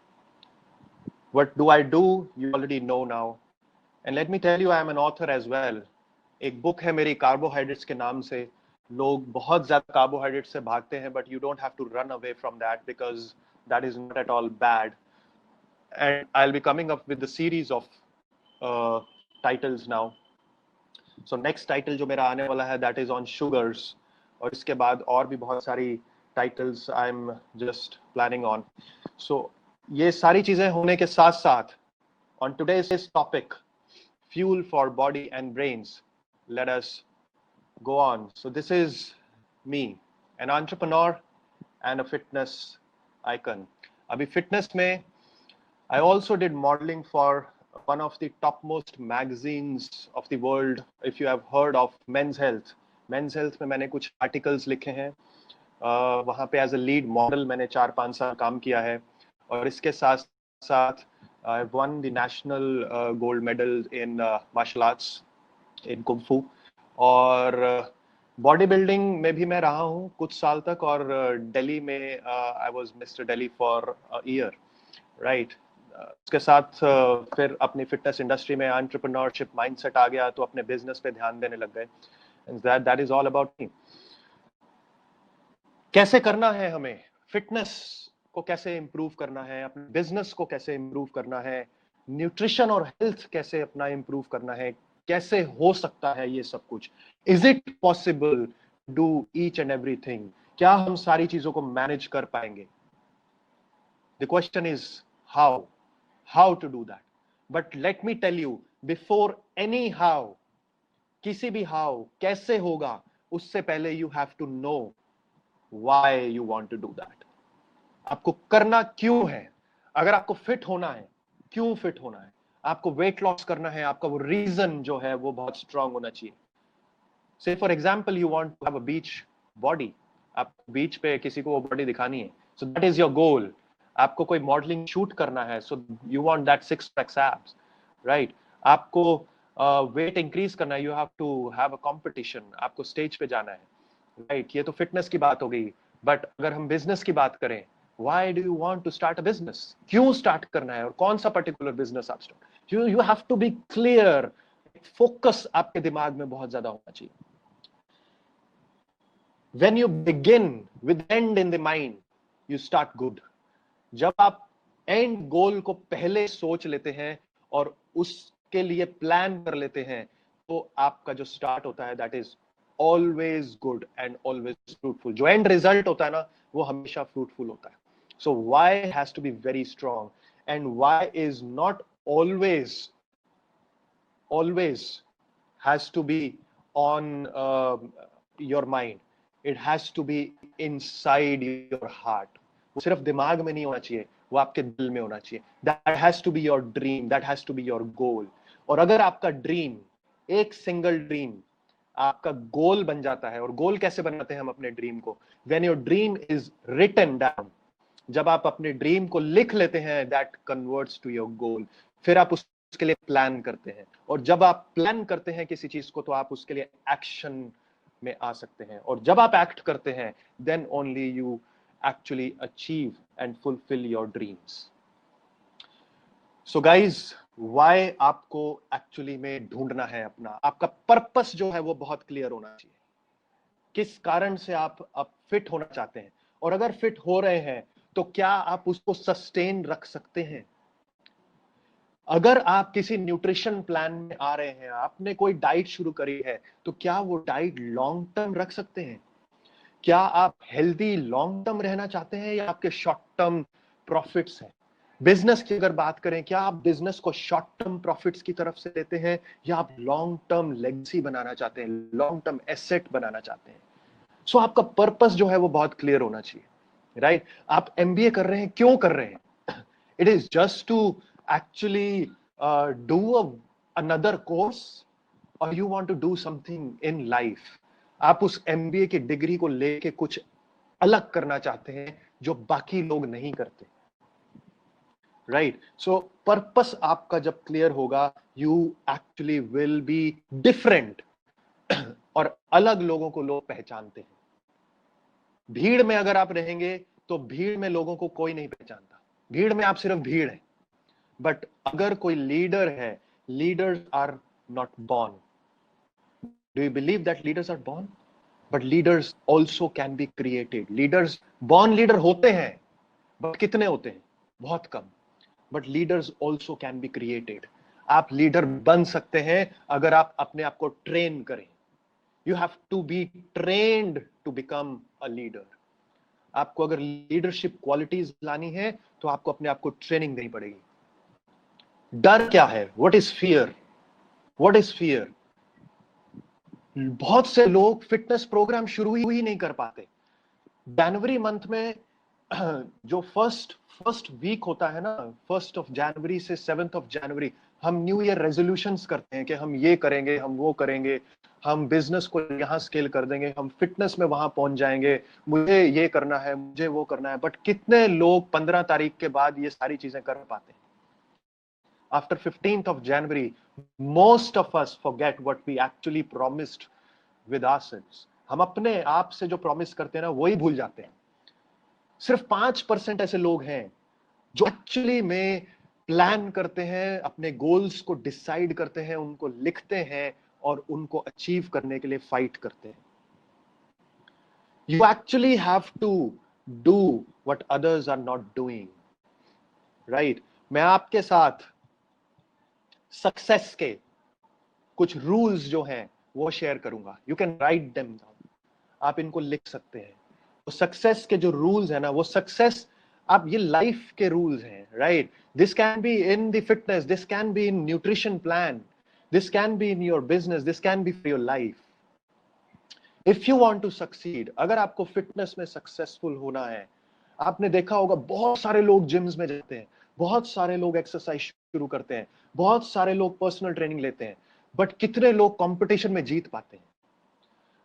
What do I do? You already know now. And let me tell you, I am an author as well. एक बुक है मेरी कार्बोहाइड्रेट्स के नाम से. लोग बहुत ज्यादा कार्बोहाइड्रेट से भागते हैं, but you don't have to run away from that because that is not at all bad. And I'll be coming up with the series of titles now. So next title जो मेरा आने वाला है, that is on sugars. और इसके बाद और भी बहुत सारी titles I'm just planning on. So ये सारी चीजें होने के साथ साथ on today's topic, fuel for body and brains, let us go on. So this is me, an entrepreneur and a fitness icon. Abhi fitness mein, I also did modeling for one of the topmost magazines of the world. If you have heard of Men's Health में मैंने कुछ articles लिखे हैं. वहाँ पे as a lead model मैंने 4-5 साल काम किया है. और इसके साथ साथ I won the national gold medal in martial arts, in Kung Fu. और बॉडी बिल्डिंग में भी मैं रहा हूँ कुछ साल तक. और दिल्ली में I was mister Delhi for a year, right. उसके साथ फिर अपनी फिटनेस इंडस्ट्री में एंटरप्रेन्योरशिप माइंडसेट आ गया, तो अपने बिजनेस पे ध्यान देने लग गए. And that is all about me. कैसे करना है हमें फिटनेस को, कैसे इंप्रूव करना है, अपने बिजनेस को कैसे इंप्रूव करना है, न्यूट्रिशन और हेल्थ कैसे अपना इंप्रूव करना है, कैसे हो सकता है ये सब कुछ. Is it possible do each and everything? क्या हम सारी चीजों को मैनेज कर पाएंगे? The question is how to do that. But let me tell you, before anyhow, किसी भी हाउ कैसे होगा, उससे पहले you have to know why you want to do that. आपको करना क्यों है? अगर आपको फिट होना है, क्यों फिट होना है? आपको वेट लॉस करना है, आपका वो रीजन जो है वो बहुत स्ट्रांग होना चाहिए. Say for example you want to have a beach body. आप बीच पे किसी को वो बॉडी दिखानी है, so that is your goal. आपको कोई मॉडलिंग शूट करना है, so you want that 6 pack abs, right. आपको वेट इंक्रीज करना है, you have to have a competition, आपको स्टेज पे जाना है, राइट. ये तो फिटनेस की बात हो गई. बट अगर हम बिजनेस की बात करें, why do you want to start a business? क्यों स्टार्ट करना है और कौन सा पर्टिकुलर बिजनेस आप start? you have to be clear. Focus आपके दिमाग में बहुत ज्यादा होना चाहिए. when you begin with end in the mind, you start good. जब आप एंड गोल को पहले सोच लेते हैं और उसके लिए प्लान कर लेते हैं, तो आपका जो स्टार्ट होता है that is always good and always fruitful. जो end result होता है ना, वो हमेशा fruitful होता है. So why has to be very strong, and why is not always has to be on your mind. It has to be inside your heart. वो सिर्फ दिमाग में नहीं होना चाहिए, वो आपके दिल में होना चाहिए. That has to be your dream, that has to be your goal. और अगर आपका ड्रीम, एक सिंगल ड्रीम आपका गोल बन जाता है. और गोल कैसे बनाते हैं हम अपने ड्रीम को? When your dream is written down, जब आप अपने ड्रीम को लिख लेते हैं, that converts to your goal. फिर आप उसके लिए प्लान करते हैं, और जब आप प्लान करते हैं किसी चीज को, तो आप उसके लिए एक्शन में आ सकते हैं. और जब आप एक्ट करते हैं, then only you actually achieve and fulfil your dreams. So guys, why आपको एक्चुअली में ढूंढना है अपना, आपका पर्पस जो है वो बहुत क्लियर होना चाहिए. किस कारण से आप फिट होना चाहते हैं, और अगर फिट हो रहे हैं तो क्या आप उसको सस्टेन रख सकते हैं? अगर आप किसी न्यूट्रिशन प्लान में आ रहे हैं, आपने कोई डाइट शुरू करी है, तो क्या वो डाइट लॉन्ग टर्म रख सकते हैं? क्या आप हेल्दी लॉन्ग टर्म रहना चाहते हैं या आपके शॉर्ट टर्म प्रॉफिट्स हैं? बिजनेस की अगर बात करें, क्या आप बिजनेस को शॉर्ट टर्म प्रॉफिट्स की तरफ से लेते हैं या आप लॉन्ग टर्म लेगेसी बनाना चाहते हैं, लॉन्ग टर्म एसेट बनाना चाहते हैं? सो आपका पर्पस जो है वो बहुत क्लियर होना चाहिए, राइट? आप एमबीए कर रहे हैं, क्यों कर रहे हैं? It is just to actually do another course, और you want to do something in life? आप उस एमबीए की डिग्री को लेके कुछ अलग करना चाहते हैं जो बाकी लोग नहीं करते, राइट? सो पर्पस आपका जब क्लियर होगा, you actually will be different, और अलग लोगों को लोग पहचानते हैं। भीड़ में अगर आप रहेंगे तो भीड़ में लोगों को कोई नहीं पहचानता, भीड़ में आप सिर्फ भीड़ है। बट अगर कोई लीडर है, leaders are not born. Do you believe that leaders are born? But leaders also can be created. Leaders, born leader होते हैं, बट कितने होते हैं? बहुत कम। But leaders also can be created. आप लीडर बन सकते हैं अगर आप अपने आप को ट्रेन करें। You have to be trained to become a leader. आपको अगर लीडरशिप क्वालिटीज लानी है तो आपको अपने आप को ट्रेनिंग देनी पड़ेगी। डर क्या है? What is fear? What is fear? बहुत से लोग फिटनेस प्रोग्राम शुरू ही नहीं कर पाते। जनवरी मंथ में जो फर्स्ट वीक होता है ना, 1 जनवरी से 7 जनवरी, हम न्यू ईयर रेजोल्यूशंस करते हैं कि हम ये करेंगे, हम वो करेंगे, हम बिजनेस को यहाँ स्केल कर देंगे, हम फिटनेस में वहां पहुंच जाएंगे, मुझे ये करना है, मुझे वो करना है। बट कितने लोग 15 तारीख के बाद ये सारी चीजें कर पाते हैं? After 15th of January, most of us forget what we actually promised with ourselves. हम अपने आप से जो प्रॉमिस करते हैं ना, वही भूल जाते हैं। सिर्फ 5% ऐसे लोग हैं जो एक्चुअली में प्लान करते हैं, अपने गोल्स को डिसाइड करते हैं, उनको लिखते हैं और उनको अचीव करने के लिए फाइट करते हैं। You actually have to do what others are not doing, right? मैं आपके साथ सक्सेस के कुछ रूल्स जो हैं वो शेयर करूंगा। You can write them down. आप इनको लिख सकते हैं। तो सक्सेस के जो रूल्स है ना, वो सक्सेस, आप ये लाइफ के रूल्स हैं, right? This can be in the fitness, this can be in nutrition plan, this can be in your business, this can be for your life. If you want to succeed, अगर आपको fitness में successful होना है, आपने देखा होगा बहुत सारे लोग जिम्स में जाते हैं, बहुत सारे लोग एक्सरसाइज शुरू करते हैं, बहुत सारे लोग पर्सनल ट्रेनिंग लेते हैं, बट कितने लोग कंपटीशन में जीत पाते हैं?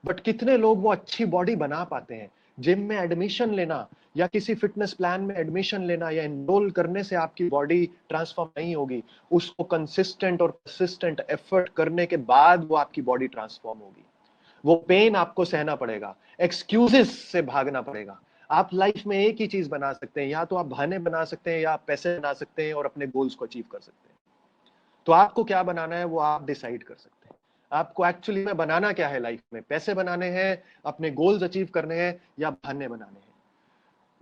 बट कितने लोग वो अच्छी बॉडी बना पाते हैं? जिम में एडमिशन लेना या किसी फिटनेस प्लान में एडमिशन लेना या एनरोल करने से आपकी बॉडी ट्रांसफॉर्म नहीं होगी। उसको कंसिस्टेंट और परसिस्टेंट एफर्ट करने के बाद वो आपकी बॉडी ट्रांसफॉर्म होगी। वो पेन आपको सहना पड़ेगा, एक्सक्यूजेस से भागना पड़ेगा। आप लाइफ में एक ही चीज बना सकते हैं, या तो आप बहाने बना सकते हैं या आप पैसे बना सकते हैं और अपने गोल्स को अचीव कर सकते हैं। तो आपको क्या बनाना है वो आप डिसाइड कर सकते हैं। आपको एक्चुअली में बनाना क्या है लाइफ में? पैसे बनाने हैं, अपने गोल्स अचीव करने हैं, या बहाने बनाने हैं?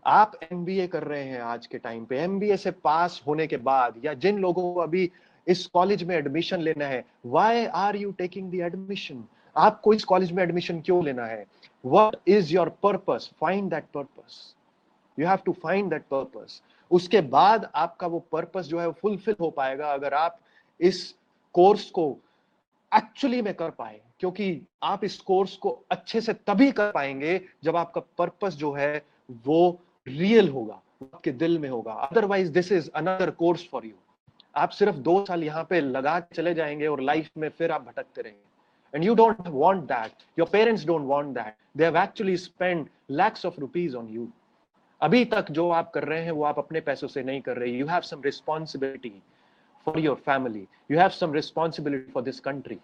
आप एमबीए कर रहे हैं आज के टाइम पे, एमबीए से पास होने के बाद, या जिन लोगों को अभी इस कॉलेज में एडमिशन लेना है, why are you taking the admission? आपको इस कॉलेज में एडमिशन क्यों लेना है? What is your purpose? Find that purpose. You have to find that purpose. उसके बाद आपका वो पर्पस जो है वो फुलफिल हो पाएगा अगर आप इस कोर्स को एक्चुअली में कर पाए। क्योंकि आप इस कोर्स को अच्छे से तभी कर पाएंगे जब आपका पर्पस जो है वो रियल होगा, आपके दिल में होगा। Otherwise this is another course for you. आप सिर्फ 2 साल यहाँ पे लगा के चले जाएंगे और लाइफ में फिर आप भटकते रहेंगे। And you don't want that. Your parents don't want that. They have actually spent lakhs of rupees on you. अभी तक जो आप कर रहे हैं वो आप अपने पैसों से नहीं कर रहे। You have some responsibility for your family. You have some responsibility for this country.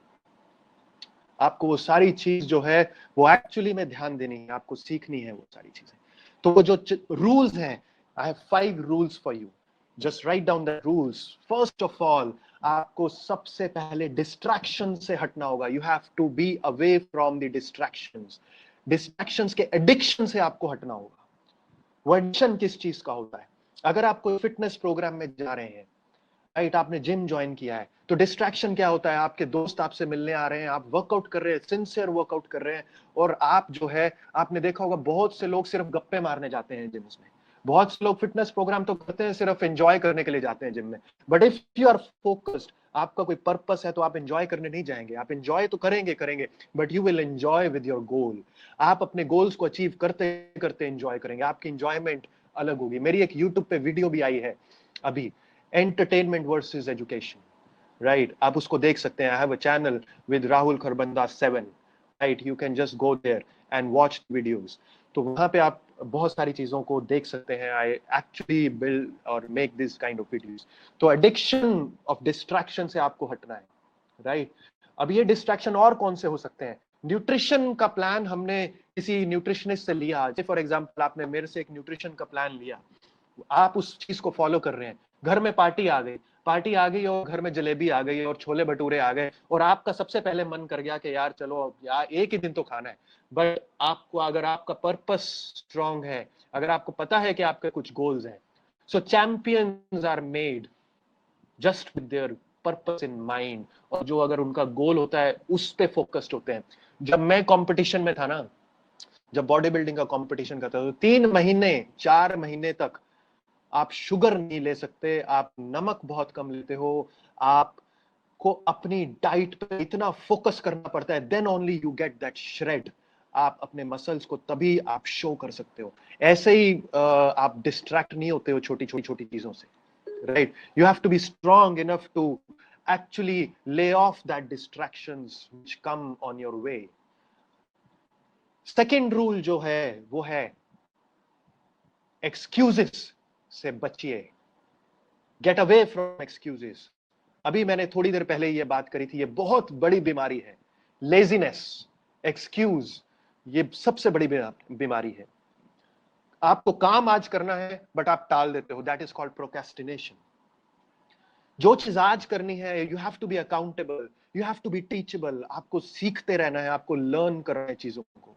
आपको वो सारी चीज जो है वो एक्चुअली में ध्यान देनी है, आपको सीखनी है वो सारी चीजें। तो वो जो रूल्स हैं, I have 5 rules for you. Just write down the rules. First of all, आपको सबसे पहले डिस्ट्रैक्शन से हटना होगा। You have to be away from the distractions. Distractions के एडिक्शन से आपको हटना होगा। वो एडिक्शन किस चीज का होता है? अगर आप कोई फिटनेस प्रोग्राम में जा रहे हैं, राइट, आपने जिम ज्वाइन किया है, तो डिस्ट्रैक्शन क्या होता है, आपके दोस्त आपसे मिलने आ रहे हैं, आप वर्कआउट कर रहे हैं, सिंसियर वर्कआउट कर रहे हैं, और आप जो है, आपने देखा होगा बहुत से लोग सिर्फ गप्पे मारने जाते हैं जिम्स में, बहुत से लोग फिटनेस प्रोग्राम तो करते हैं, सिर्फ एंजॉय करने के लिए जाते हैं जिम में। But if you are focused, आपका कोई पर्पस है, तो आप एंजॉय करने नहीं जाएंगे, आप एंजॉय तो करेंगे, but you will enjoy with your goal. आप अपने गोल्स को अचीव करते करते एंजॉय करेंगे, आपकी एंजॉयमेंट अलग होगी। मेरी एक यूट्यूब पे वीडियो भी आई है अभी, एंटरटेनमेंट वर्सेस एजुकेशन, राइट, आप उसको देख सकते हैं। I have a channel with Rahul Kharbanda 7, right, you can just go there and watch videos. तो वहां पे आप बहुत सारी चीजों को देख सकते हैं। आई एक्चुअली बिल्ड और make this kind of videos. तो एडिक्शन ऑफ डिस्ट्रैक्शन से आपको हटना है, राइट। अब ये डिस्ट्रैक्शन और कौन से हो सकते हैं? न्यूट्रिशन का प्लान हमने किसी न्यूट्रिशनिस्ट से लिया, जैसे फॉर एग्जांपल आपने मेरे से एक न्यूट्रिशन का प्लान लिया, आप उस चीज को फॉलो कर रहे हैं, घर में पार्टी आ गई और घर में जलेबी आ गई और छोले भटूरे आ गए, और आपका सबसे पहले मन कर गया कि यार चलो यार एक ही दिन तो खाना है। बट आपको, अगर आपका पर्पस स्ट्रांग है, अगर आपको पता है कि आपके कुछ गोल्स हैं, so champions are made just with their purpose in mind, और जो अगर उनका गोल होता है उस पे फोकस्ड होते हैं। जब मैं कंपटीशन में था ना, जब बॉडी बिल्डिंग का कंपटीशन करता था, तो 3 महीने 4 महीने तक आप शुगर नहीं ले सकते, आप नमक बहुत कम लेते हो, आपको अपनी डाइट पे इतना फोकस करना पड़ता है, then only you get that shred. आप अपने मसल्स को तभी आप शो कर सकते हो। ऐसे ही आप डिस्ट्रैक्ट नहीं होते हो छोटी छोटी छोटी चीजों से, right. You have to be strong enough to actually lay off that distractions which come on your way. Second rule जो है वो है एक्सक्यूजेस से बचिए, गेट अवे फ्रॉम एक्सक्यूजेस। अभी मैंने थोड़ी देर पहले ये बात करी थी, ये बहुत बड़ी बीमारी है, लेजीनेस, एक्सक्यूज, ये सबसे बड़ी बीमारी है। आपको काम आज करना है बट आप टाल देते हो, दैट इज कॉल्ड प्रोक्रेस्टिनेशन। जो चीज आज करनी है, you have to be accountable, you have to be teachable, आपको सीखते रहना है, आपको लर्न करना है चीजों को।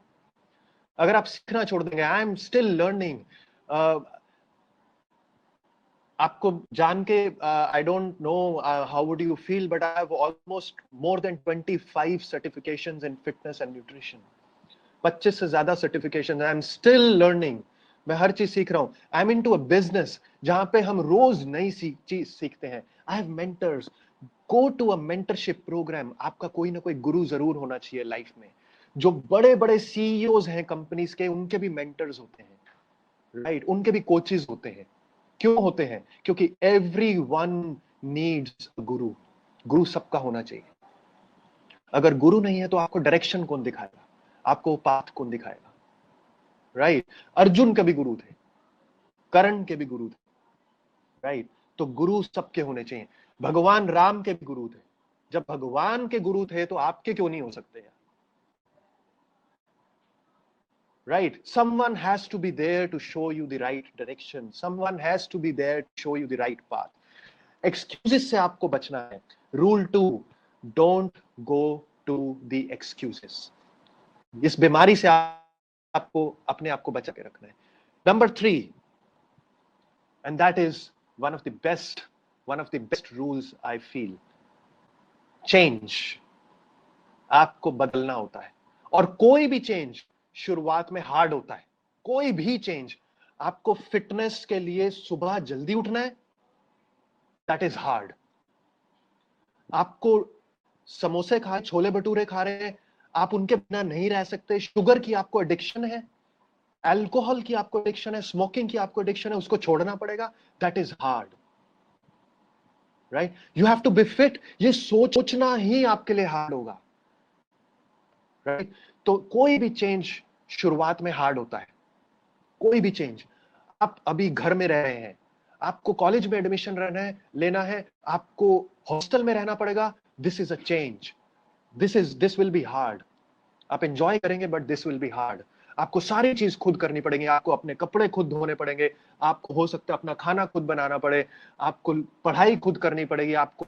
अगर आप सीखना छोड़ देंगे, आई एम स्टिल लर्निंग, आपको जान के I don't know how would you feel, but I have almost more than 25 certifications in fitness and nutrition. 25 से ज्यादा certifications, I am still learning, मैं हर चीज सीख रहा हूं। I am into a business जहां पे हम रोज नई चीज सीखते हैं। I have mentors, go to a mentorship program. आपका कोई ना कोई गुरु जरूर होना चाहिए लाइफ में। जो बड़े बड़े सीईओज हैं कंपनीज के, उनके भी मेंटर्स होते हैं, राइट, उनके भी कोचेस होते हैं। क्यों होते हैं? क्योंकि एवरीवन नीड्स अ गुरु। गुरु सबका होना चाहिए। अगर गुरु नहीं है तो आपको डायरेक्शन कौन दिखाएगा, आपको पाथ कौन दिखाएगा, राइट। अर्जुन के भी गुरु थे, कर्ण के भी गुरु थे, राइट। तो गुरु सबके होने चाहिए। भगवान राम के भी गुरु थे। जब भगवान के गुरु थे तो आपके क्यों नहीं हो सकते यार, right? Someone has to be there to show you the right direction, someone has to be there to show you the right path. Excuses से आपको बचना है। Rule 2, don't go to the excuses. इस बीमारी से आपको अपने आप को बचा के रखना है। Number 3, and that is one of the best rules I feel, change. आपको बदलना होता है, और कोई भी चेंज शुरुआत में हार्ड होता है। कोई भी चेंज, आपको फिटनेस के लिए सुबह जल्दी उठना है, दैट इज हार्ड। आपको समोसे खा, छोले भटूरे खा रहे हैं, आप उनके बिना नहीं रह सकते। शुगर की आपको एडिक्शन है, अल्कोहल की आपको एडिक्शन है, स्मोकिंग की आपको एडिक्शन है, उसको छोड़ना पड़ेगा, that is hard, right. You have to be fit, ये सोचना ही आपके लिए हार्ड होगा, राइट। तो कोई भी चेंज शुरुआत में हार्ड होता है, कोई भी चेंज। आप अभी घर में रह रहे हैं, आपको कॉलेज में एडमिशन लेना है, आपको हॉस्टल में रहना पड़ेगा, this is a change, this will be hard. आप एंजॉय करेंगे but this will be hard. आपको सारी चीज खुद करनी पड़ेगी, आपको अपने कपड़े खुद धोने पड़ेंगे, आपको हो सकता है अपना खाना खुद बनाना पड़े, आपको पढ़ाई खुद करनी पड़ेगी, आपको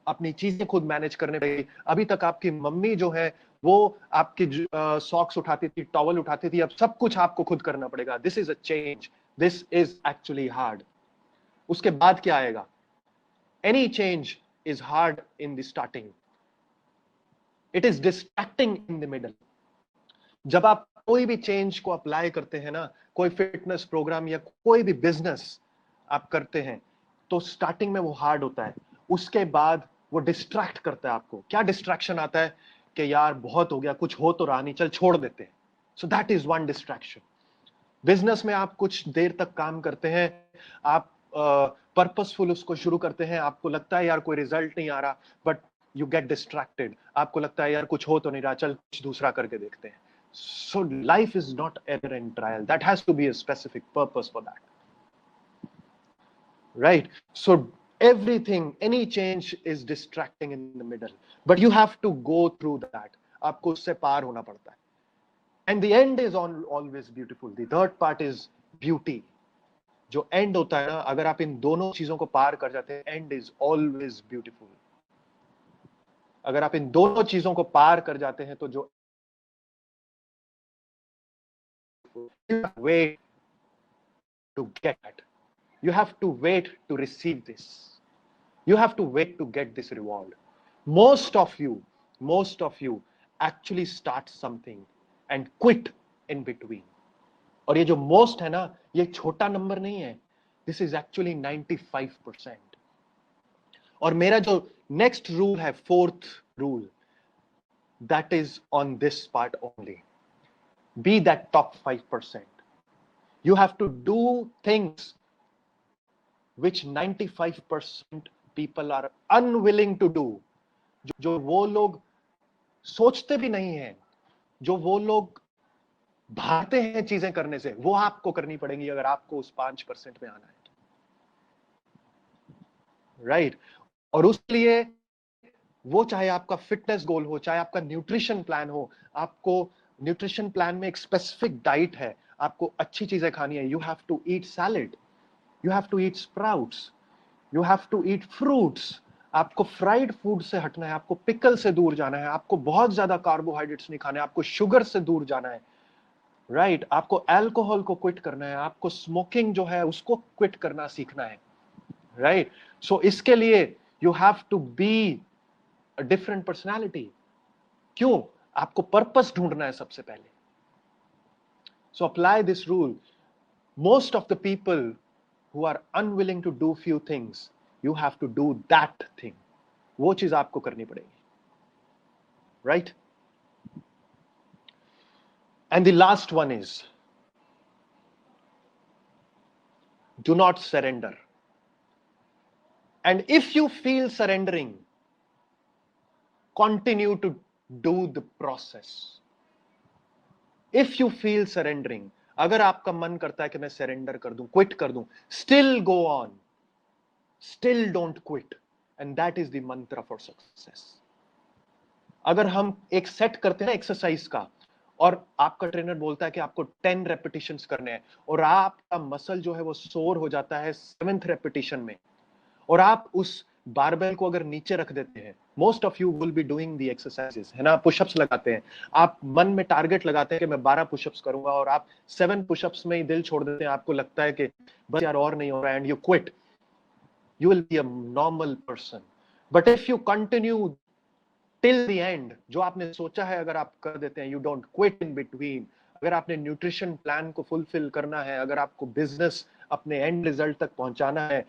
अपनी चीजें खुद मैनेज करनी पड़ेगी। अभी तक आपकी मम्मी जो है वो आपकी सॉक्स उठाती थी, टॉवल उठाती थी, अब सब कुछ आपको खुद करना पड़ेगा। This is a change, this is actually hard. उसके बाद क्या आएगा? Any change is hard in the starting. It is distracting in the middle. जब आप कोई भी चेंज को अप्लाई करते हैं ना, कोई फिटनेस प्रोग्राम या कोई भी बिजनेस आप करते हैं, तो स्टार्टिंग में वो हार्ड होता है, उसके बाद वो डिस्ट्रैक्ट करता है आपको. क्या डिस्ट्रैक्शन आता है कि यार बहुत हो गया, कुछ हो तो रहा नहीं, चल छोड़ देते हैं. सो that is one distraction. Business में आप कुछ देर तक काम करते हैं, आप पर्पसफुल उसको शुरू करते हैं, आपको लगता है यार कोई रिजल्ट नहीं आ रहा, बट यू गेट डिस्ट्रैक्टेड. आपको लगता है यार कुछ हो तो नहीं रहा, चल कुछ दूसरा करके देखते हैं. So life is not error and trial. That has to be a specific purpose for that. Right? So everything, any change is distracting in the middle. But you have to go through that. आपको उससे पार होना पड़ता है. And the end is always beautiful. The third part is beauty. जो end होता है ना, अगर आप इन दोनों चीजों को पार कर जाते हैं, end is always beautiful. अगर आप इन दोनों चीजों को पार कर जाते हैं, तो जो you have to wait to get that. You have to wait to receive this. You have to wait to get this reward. Most of you actually start something and quit in between. और ये जो most है ना, ये छोटा number नहीं है. This is actually 95%. और मेरा जो next rule है, fourth rule, that is on this part only. Be that top 5%. You have to do things which 95% people are unwilling to do. जो वो लोग सोचते भी नहीं हैं, जो वो लोग भागते हैं चीजें करने से, वो आपको करनी पड़ेंगी अगर आपको उस 5% में आना है. राइट? और उसके लिए वो चाहे आपका फिटनेस गोल हो, चाहे आपका न्यूट्रिशन प्लान हो, आपको न्यूट्रिशन प्लान में एक स्पेसिफिक डाइट है, आपको अच्छी चीजें खानी है. You have to eat salad, you have to eat sprouts, you have to eat fruits. आपको फ्राइड फूड से हटना है, आपको पिकल से दूर जाना है, आपको बहुत ज्यादा कार्बोहाइड्रेट्स नहीं खाने, आपको शुगर से दूर जाना है. राइट? आपको अल्कोहल को क्विट करना है, आपको स्मोकिंग जो है उसको क्विट करना सीखना है. राइट? सो इसके लिए you have to be a different personality. क्यों? आपको पर्पस ढूंढना है सबसे पहले. So apply this rule. Most of the people who are unwilling to do few things, you have to do that thing. वो चीज आपको करनी पड़ेगी. Right? And the last one is, do not surrender. And if you feel surrendering, continue to do the process. If you feel surrendering, अगर आपका मन करता है कि मैं सरेंडर कर दूं, क्विट कर दूं, still go on, still don't quit. And that is the मंत्र फॉर सक्सेस. अगर हम एक सेट करते हैं ना एक्सरसाइज का, और आपका ट्रेनर बोलता है कि आपको 10 रेपिटेशंस करने हैं, और आपका मसल जो है वो सोर हो जाता है 7th रेपिटेशन में, और आप उस बारबेल को अगर नीचे रख देते हैं, most of you will be doing the exercises, है ना, पुशअप्स लगाते हैं, आप मन में टारगेट लगाते हैं कि मैं 12 पुशअप्स करूंगा, और आप 7 पुशअप्स में ही दिल छोड़ देते हैं, आपको लगता है कि बस यार और नहीं हो रहा है, and you quit. You will be a normal person. But if you continue till the end, जो आपने सोचा है अगर आप कर देते हैं, you don't quit in between. अगर आपने न्यूट्रिशन प्लान को फुलफिल करना है, अगर आपको बिजनेस अपने एंड रिजल्ट तक पहुंचाना है,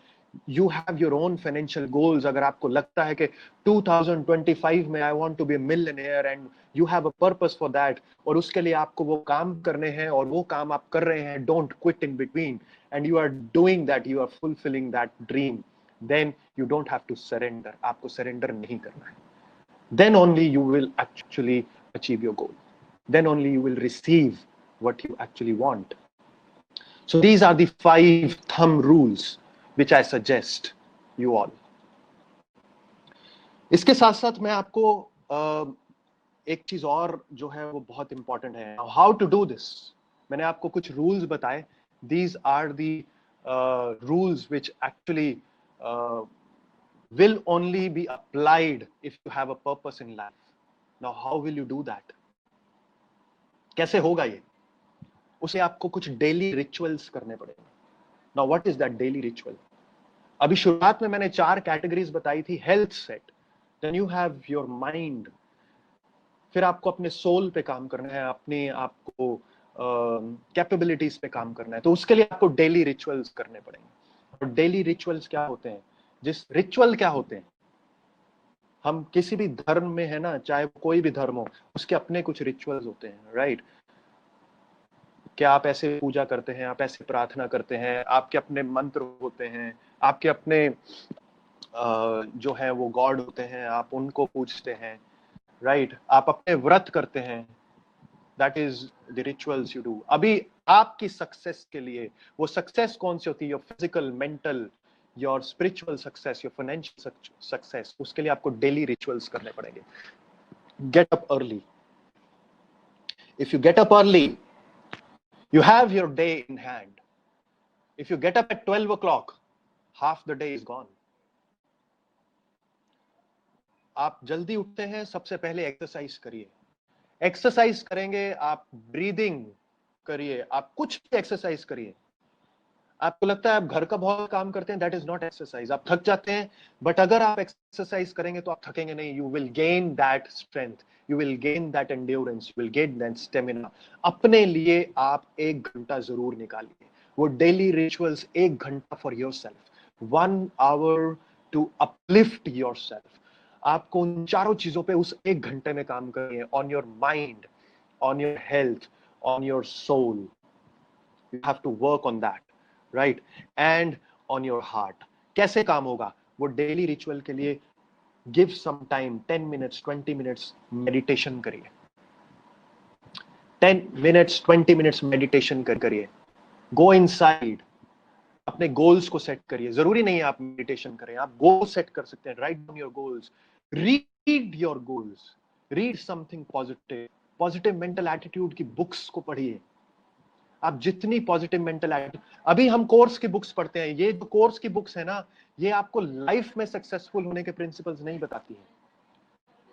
you have your own financial goals, अगर आपको लगता है कि 2025 में I want to be a millionaire and you have a purpose for that, और उसके लिए आपको वो काम करने हैं और वो काम आप कर रहे हैं, don't quit in between, and you are doing that, you are fulfilling that dream, then you don't have to surrender. आपको surrender नहीं करना है. Then only you will actually achieve your goal. Then only you will receive what you actually want. So these are the 5 thumb rules which I suggest you all. इसके साथ साथ मैं आपको एक चीज और जो है वो बहुत इंपॉर्टेंट है, हाउ टू डू दिस. मैंने आपको कुछ रूल्स बताए. These are the rules which actually will only be applied if you have a purpose in life. Now how will you do that? कैसे होगा ये? उसे आपको कुछ डेली रिचुअल्स करने पड़ेंगे. Now what is that daily ritual? अभी शुरुआत में मैंने 4 कैटेगरीज बताई थी, health set, then you have your mind, फिर आपको अपने सोल पे काम करना है, अपने आपको कैपेबिलिटीज पे काम करना है, तो उसके लिए आपको डेली रिचुअल्स करने पड़ेंगे। और डेली रिचुअल्स क्या होते हैं, जिस रिचुअल क्या होते हैं, हम किसी भी धर्म में है ना, चाहे कोई भी धर्म हो, उसके अपने कुछ रिचुअल्स होते हैं, राइट? क्या आप ऐसे पूजा करते हैं, आप ऐसे प्रार्थना करते हैं, आपके अपने मंत्र होते हैं, आपके अपने जो है वो गॉड होते हैं, आप उनको पूछते हैं, राइट? आप अपने व्रत करते हैं, that is the rituals you do. अभी आपकी सक्सेस के लिए, वो सक्सेस कौन सी होती है, your physical, mental, your spiritual success, your financial success, उसके लिए आपको डेली रिचुअल्स करने पड़ेंगे। Get up early. If you get up early, you have your day in hand. If you get up at 12 o'clock, half the day is gone. आप जल्दी उठते हैं, सबसे पहले एक्सरसाइज करिए। एक्सरसाइज करेंगे, आप ब्रीदिंग करिए, आप कुछ भी एक्सरसाइज करिए। आपको लगता है आप घर का बहुत काम करते हैं, दैट इज नॉट एक्सरसाइज। आप थक जाते हैं, बट अगर आप एक्सरसाइज करेंगे तो आप थकेंगे नहीं। You will gain that strength, you will gain that endurance, you will gain that stamina. अपने लिए आप 1 घंटा जरूर निकालिए, वो डेली रिचुअल्स, 1 घंटा for yourself, 1 hour to uplift yourself. आपको उन चारों चीजों पे उस 1 घंटे में काम करिए, on your mind, on your health, on your soul. You have to work on that, right? And on your heart. कैसे काम होगा? वो डेली रिचुअल के लिए give some time, 10 minutes, 20 minutes meditation करिए। 10 minutes, 20 minutes meditation करिए। Go inside, अपने goals को सेट करिए। जरूरी नहीं है आप मेडिटेशन करें, आप गोल सेट कर सकते हैं। Write down your goals, read your goals, read something positive, positive mental attitude की बुक्स को पढ़िए। आप जितनी पॉजिटिव मेंटल एटीट्यूड, अभी हम कोर्स की बुक्स पढ़ते हैं, ये जो कोर्स की बुक्स है ना, ये आपको लाइफ में सक्सेसफुल होने के प्रिंसिपल्स नहीं बताती है,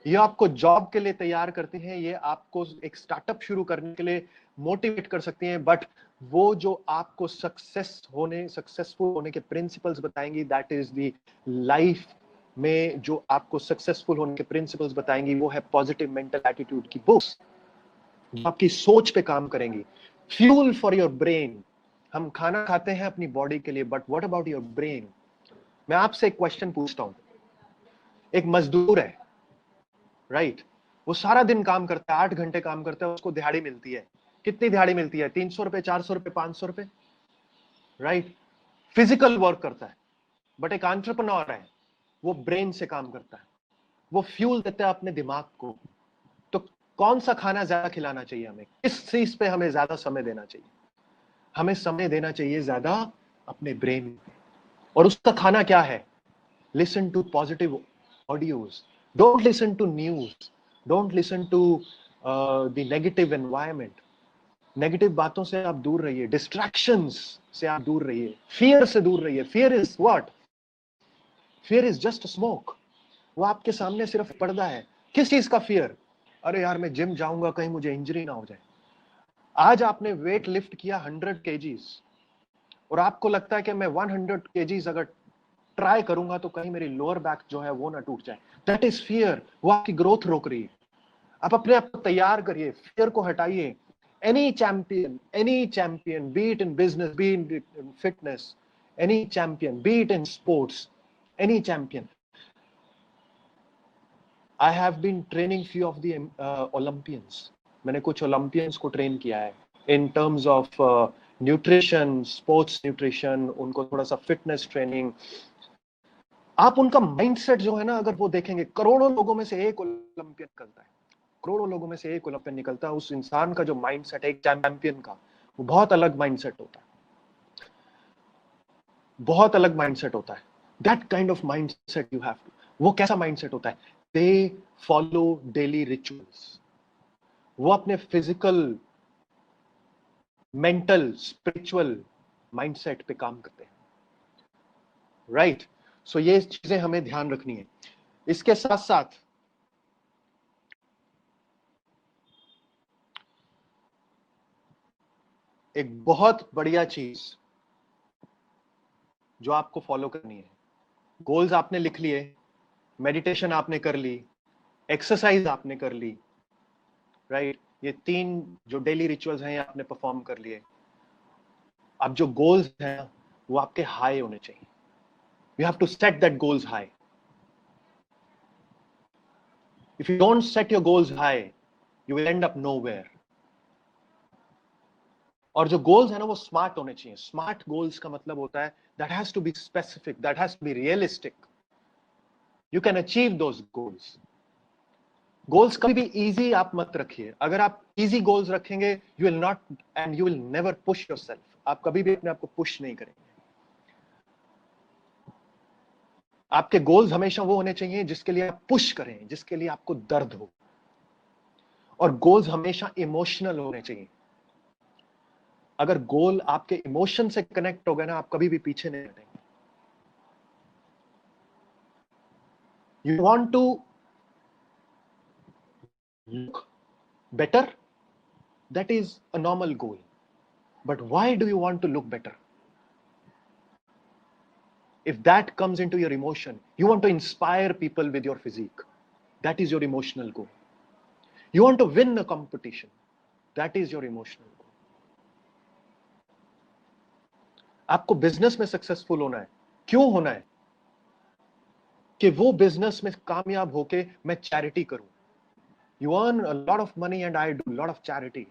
ये आपको जॉब के लिए तैयार करती हैं, ये आपको एक स्टार्टअप शुरू करने के लिए मोटिवेट कर सकती हैं, बट वो जो आपको सक्सेसफुल होने के प्रिंसिपल्स बताएंगी, दैट इज द लाइफ में जो आपको सक्सेसफुल होने के प्रिंसिपल्स बताएंगी, वो है पॉजिटिव मेंटल एटीट्यूड की बुक्स, जो आपकी सोच पे काम करेंगी। Fuel for your brain. हम खाना खाते हैं अपनी बॉडी के लिए, but what about your brain? मैं आपसे एक क्वेश्चन पूछता हूं। एक मजदूर है, राइट? वो सारा दिन काम करता है, 8 घंटे काम करता है, उसको दिहाड़ी मिलती है। कितनी दिहाड़ी मिलती है? 300 रुपए, 400 रुपए, 500 रुपए, राइट? फिजिकल वर्क करता है। बट एक एंटरप्रेन्योर है, वो ब्रेन से काम करता है, वो फ्यूल देता है अपने दिमाग को। तो कौन सा खाना ज्यादा खिलाना चाहिए हमें? किस चीज पे हमें ज्यादा समय देना चाहिए? हमें समय देना चाहिए ज्यादा अपने ब्रेन पे। और उसका खाना क्या है? Listen to positive audios, don't listen to news, don't listen to the negative environment. Negative बातों से आप दूर रहिए, डिस्ट्रैक्शंस से आप दूर रहिए, फियर से दूर रहिए। Fear is what? Fear is just smoke. वो आपके सामने सिर्फ पर्दा है। किस चीज का फियर? अरे यार, मैं जिम जाऊंगा, कहीं मुझे इंजरी ना हो जाए। आज आपने वेट लिफ्ट किया 100 केजीज, और आपको लगता है कि मैं 100 केजीज अगर ट्राई करूंगा तो कहीं मेरी लोअर बैक जो है वो ना टूट जाए। दैट इज फियर, वो आपकी ग्रोथ रोक रही है। आप अपने आप को तैयार करिए, फियर को हटाइए। Any champion, be it in business, be in fitness, any champion, be it in sports, any champion. I have been training few of the Olympians. मैंने कुछ ओलंपियंस को ट्रेन किया है in terms of nutrition, sports nutrition, उनको थोड़ा सा fitness training. आप उनका माइंडसेट जो है ना, अगर वो देखेंगे, करोड़ों लोगों में से एक ओलंपियन निकलता है, करोड़ों लोगों में से एक ओलंपियन निकलता है। उस इंसान का जो माइंडसेट है एक चैंपियन का, वो बहुत अलग माइंडसेट होता है, बहुत अलग माइंडसेट होता है। That kind of mindset you have to. वो कैसा माइंडसेट होता है? They follow daily rituals. वो अपने फिजिकल, मेंटल, स्पिरिचुअल माइंडसेट पे काम करते हैं, राइट? सो ये चीजें हमें ध्यान रखनी है। इसके साथ साथ एक बहुत बढ़िया चीज जो आपको फॉलो करनी है, गोल्स आपने लिख लिए, मेडिटेशन आपने कर ली, एक्सरसाइज आपने कर ली, राइट? ये 3 जो डेली रिचुअल्स हैं आपने परफॉर्म कर लिए। अब जो गोल्स हैं वो आपके हाई होने चाहिए। You have to set that goals high. If you don't set your goals high, you will end up nowhere. और जो गोल्स है ना वो स्मार्ट होने चाहिए। स्मार्ट गोल्स का मतलब होता है that has to be specific, that has to be realistic. You can achieve those goals. Goals कभी भी इजी आप मत रखिए। अगर आप इजी गोल्स रखेंगे, you will not end you will never push yourself. आप कभी भी अपने आप को पुश नहीं करेंगे। आपके गोल्स हमेशा वो होने चाहिए जिसके लिए आप पुश करें, जिसके लिए आपको दर्द हो। और गोल्स हमेशा इमोशनल होने चाहिए। अगर गोल आपके इमोशन से कनेक्ट हो गए ना, आप कभी भी पीछे नहीं हटेंगे। You want to look better, that is a normal goal. But why do you want to look better? If that comes into your emotion, you want to inspire people with your physique, that is your emotional goal. You want to win a competition, that is your emotional goal. आपको business में successful होना है। क्यों होना है? कि वो business में कामयाब होके मैं चैरिटी करूं। You earn a lot of money and I do a lot of charity.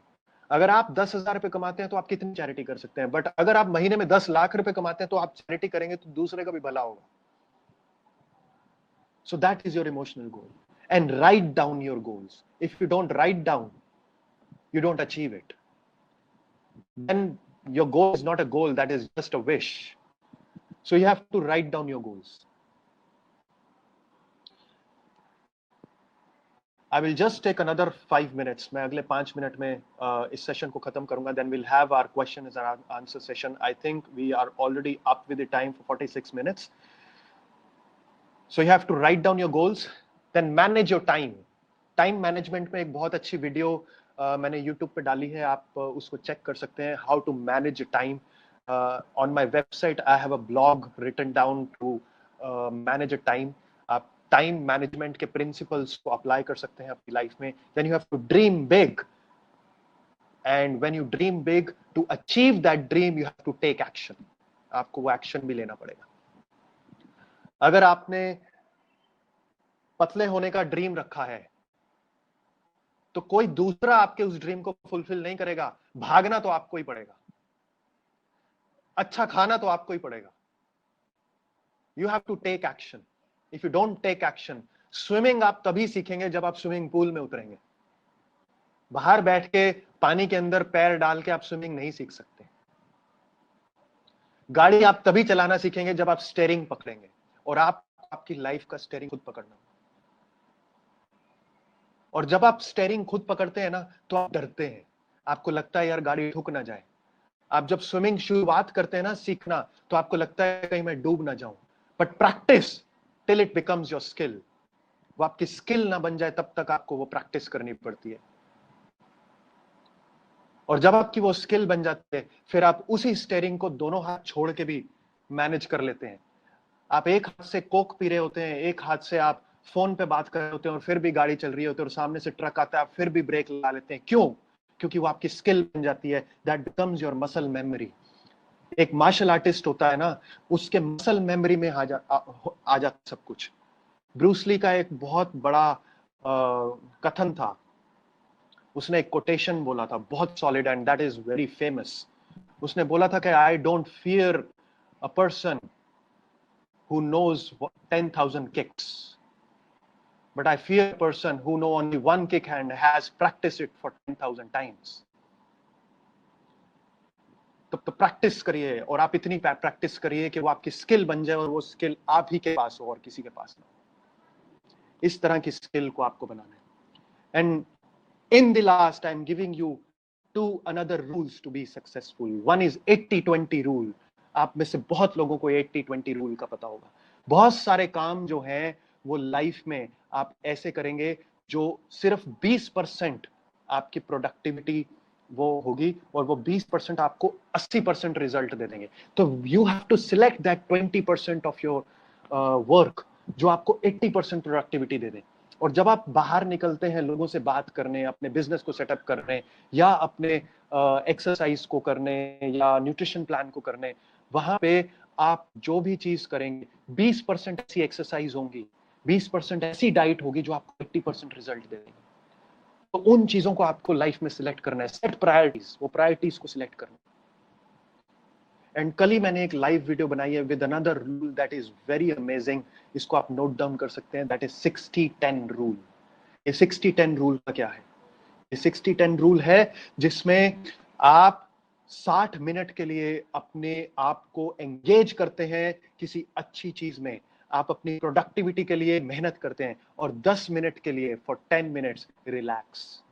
अगर आप 10,000 रुपए कमाते हैं तो आप कितनी चैरिटी कर सकते हैं? बट अगर आप महीने में 10 लाख रुपए कमाते हैं तो आप चैरिटी करेंगे तो दूसरे का भी भला होगा। So that is your emotional goal. And write down your goals. If you don't write down, you don't achieve it. Then your goal is not a goal, that is just a wish. So you have to write down your goals. I will just take another 5 minutes. मैं अगले 5 minute में इस session को खत्म करूंगा. Then we'll have our question and answer session. I think we are already up with the time for 46 minutes. So you have to write down your goals, then manage your time. Time management में एक बहुत अच्छी video मैंने YouTube पे डाली है, आप उसको चेक कर सकते हैं. How to manage time. On my website, I have a blog written down to manage a time. आप टाइम मैनेजमेंट के प्रिंसिपल्स को अप्लाई कर सकते हैं अपनी लाइफ में. Then you have to dream big. And when you dream big, to achieve that dream, you have to take action. आपको वो एक्शन भी लेना पड़ेगा. अगर आपने पतले होने का ड्रीम रखा है तो कोई दूसरा आपके उस ड्रीम को फुलफिल नहीं करेगा. भागना तो आपको ही पड़ेगा, अच्छा खाना तो आपको ही पड़ेगा. You have to take action. If you don't take action, swimming आप तभी सीखेंगे जब आप स्विमिंग पूल में उतरेंगे. बाहर बैठ के पानी के अंदर पैर डाल के आप स्विमिंग नहीं सीख सकते. गाड़ी आप तभी चलाना सीखेंगे जब आप स्टीयरिंग पकड़ेंगे, और आपकी लाइफ का स्टीयरिंग खुद पकड़ना. और जब आप स्टीयरिंग खुद पकड़ते हैं ना तो आप डरते हैं, आपको लगता है यार गाड़ी ठुक ना जाए. आप जब स्विमिंग शुरुआत करते हैं ना सीखना, तो आपको लगता है कहीं मैं डूब ना जाऊं. But practice till it becomes your skill. वो आपकी स्किल ना बन जाए तब तक आपको वो प्रैक्टिस करनी पड़ती है. और जब आपकी वो स्किल बन जाती है, फिर आप उसी स्टीयरिंग को दोनों हाथ छोड़ के भी मैनेज कर लेते हैं. आप एक हाथ से कोक पी रहे होते हैं, एक हाथ से आप फोन पे बात कर रहे होते हैं, और फिर भी गाड़ी चल रही होती है और सामने से ट्रक आता है, आप फिर भी ब्रेक लगा लेते हैं. क्यों? क्योंकि वो आपकी स्किल बन जाती है. That becomes your muscle memory. एक मार्शल आर्टिस्ट होता है ना, उसके मसल मेमोरी में आ जाता सब कुछ. ब्रूस ली का एक बहुत बड़ा कथन था. उसने एक कोटेशन बोला था बहुत solid, and that is very famous. उसने बोला था कि I don't fear a person who knows 10,000 kicks, but I fear a person who know only one kick and has practiced it for 10,000 times. तो practice करिए, और आप इतनी practice करिए कि वो आपकी स्किल बन जाए, और वो स्किल आप ही के पास हो और किसी के पास ना हो. इस तरह की स्किल को आपको बनाना है. And in the last, I'm giving you 2 another rules to be successful. One is 80-20 rule. आप में से बहुत लोगों को 80-20 रूल का पता होगा. बहुत सारे काम जो हैं वो लाइफ में आप ऐसे करेंगे जो सिर्फ 20% आपकी प्रोडक्टिविटी वो होगी, और वो 20% आपको 80% रिजल्ट दे देंगे. तो you have to select that 20% of your work जो आपको 80% प्रोडक्टिविटी दे दे। और जब आप बाहर निकलते हैं लोगों से बात करने, अपने बिजनेस को सेटअप करने, या अपने एक्सरसाइज को करने, या न्यूट्रिशन प्लान को करने, वहां पे आप जो भी चीज करेंगे 20% ऐसी एक्सरसाइज होंगी, 20% ऐसी डाइट होगी जो आपको 80% रिजल्ट देगी। तो उन चीजों को आपको लाइफ में सिलेक्ट करना है, सेट प्रायोरिटीज, वो प्रायोरिटीज को सिलेक्ट करना। एंड कल ही मैंने एक लाइव वीडियो बनाई है with another rule that is very amazing, इसको आप नोट डाउन कर सकते हैं, दैट इज 60-10 रूल। ये 60-10 रूल का क्या है? ये 60-10 रूल है जिसमें आप 60 मिनट के लिए अपने आप को एंगेज करते हैं किसी अच्छी चीज में, आप अपनी प्रोडक्टिविटी के लिए मेहनत करते हैं, और 10 मिनट के लिए for 10 minutes relax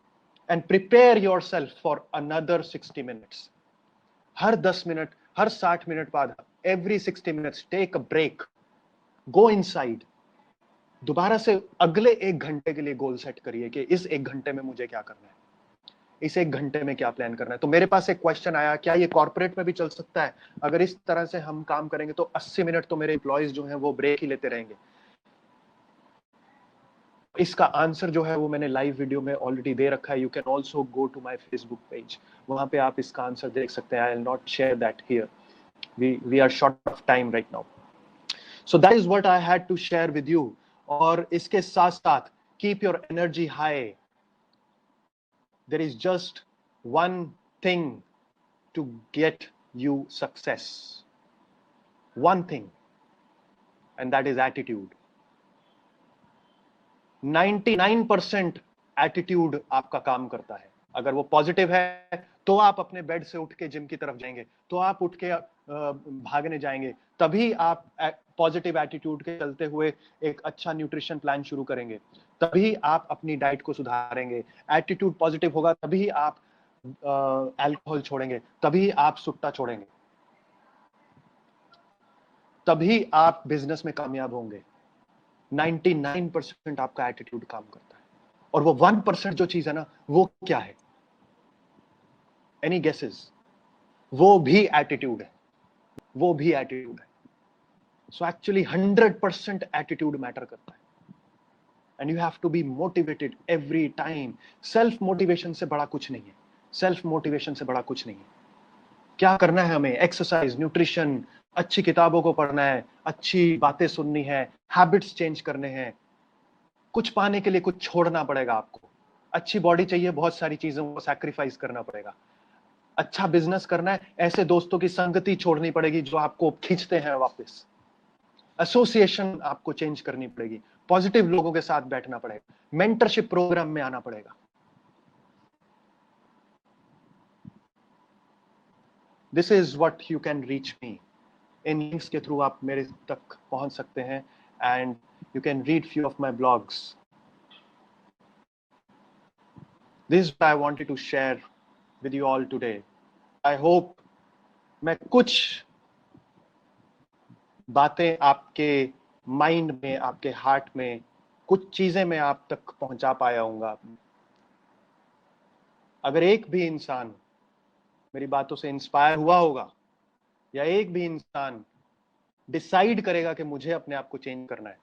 and prepare yourself for another 60 minutes. हर 10 मिनट, हर 60 मिनट बाद, every 60 minutes take a break, go inside, दोबारा से अगले 1 घंटे के लिए गोल सेट करिए कि इस 1 घंटे में मुझे क्या करना है, इस 1 घंटे में क्या प्लान करना है। तो मेरे पास एक क्वेश्चन आया, क्या ये कॉर्पोरेट में भी चल सकता है? अगर इस तरह से हम काम करेंगे तो 80 मिनट तो मेरे एम्प्लॉइज जो हैं वो ब्रेक ही लेते रहेंगे। इसका आंसर जो है वो मैंने लाइव वीडियो में ऑलरेडी दे रखा है। You can also go to my Facebook page, वहां पे आप इसका आंसर देख सकते हैं। I will not share that here, we are short of time right now. So that is what I had to share with you. और इसके साथ साथ keep your energy high. There is just one thing to get you success, one thing, and that is attitude. 99% attitude आपका काम करता है। अगर वो पॉजिटिव है तो आप अपने बेड से उठ के जिम की तरफ जाएंगे, तो आप उठ के भागने जाएंगे, तभी आप पॉजिटिव एटीट्यूड के चलते हुए एक अच्छा न्यूट्रिशन प्लान शुरू करेंगे, तभी आप अपनी डाइट को सुधारेंगे। एटीट्यूड पॉजिटिव होगा तभी आप अल्कोहल छोड़ेंगे, तभी आप सुट्टा छोड़ेंगे, तभी आप बिजनेस में कामयाब होंगे। 99% आपका एटीट्यूड काम करता है। और वो 1% जो चीज है ना, वो क्या है? Any guesses? वो भी एटीट्यूड है, वो भी एटीट्यूड है। सो एक्चुअली 100% एटीट्यूड मैटर करता है। And you have to be motivated every time. Self motivation से बड़ा कुछ नहीं है, सेल्फ मोटिवेशन से बड़ा कुछ नहीं है। क्या करना है हमें? एक्सरसाइज, न्यूट्रिशन, अच्छी किताबों को पढ़ना है, अच्छी बातें सुननी है, हैबिट्स चेंज करने हैं। कुछ पाने के लिए कुछ छोड़ना पड़ेगा आपको। अच्छी बॉडी चाहिए, बहुत सारी चीजों को सैक्रिफाइस करना पड़ेगा। अच्छा बिजनेस करना है, ऐसे दोस्तों की संगति छोड़नी पड़ेगी जो आपको खींचते हैं वापस। एसोसिएशन आपको चेंज करनी पड़ेगी, पॉजिटिव लोगों के साथ बैठना पड़ेगा, मेंटरशिप प्रोग्राम में आना पड़ेगा। This is what you can reach me. In links के थ्रू आप मेरे तक पहुंच सकते हैं, and you can read few of my blogs. This is what I wanted to share with you all today. I hope मैं कुछ बातें आपके माइंड में, आपके हार्ट में, कुछ चीजें मैं आप तक पहुंचा पाया हूंगा। अगर एक भी इंसान मेरी बातों से इंस्पायर हुआ होगा, या एक भी इंसान डिसाइड करेगा कि मुझे अपने आप को चेंज करना है,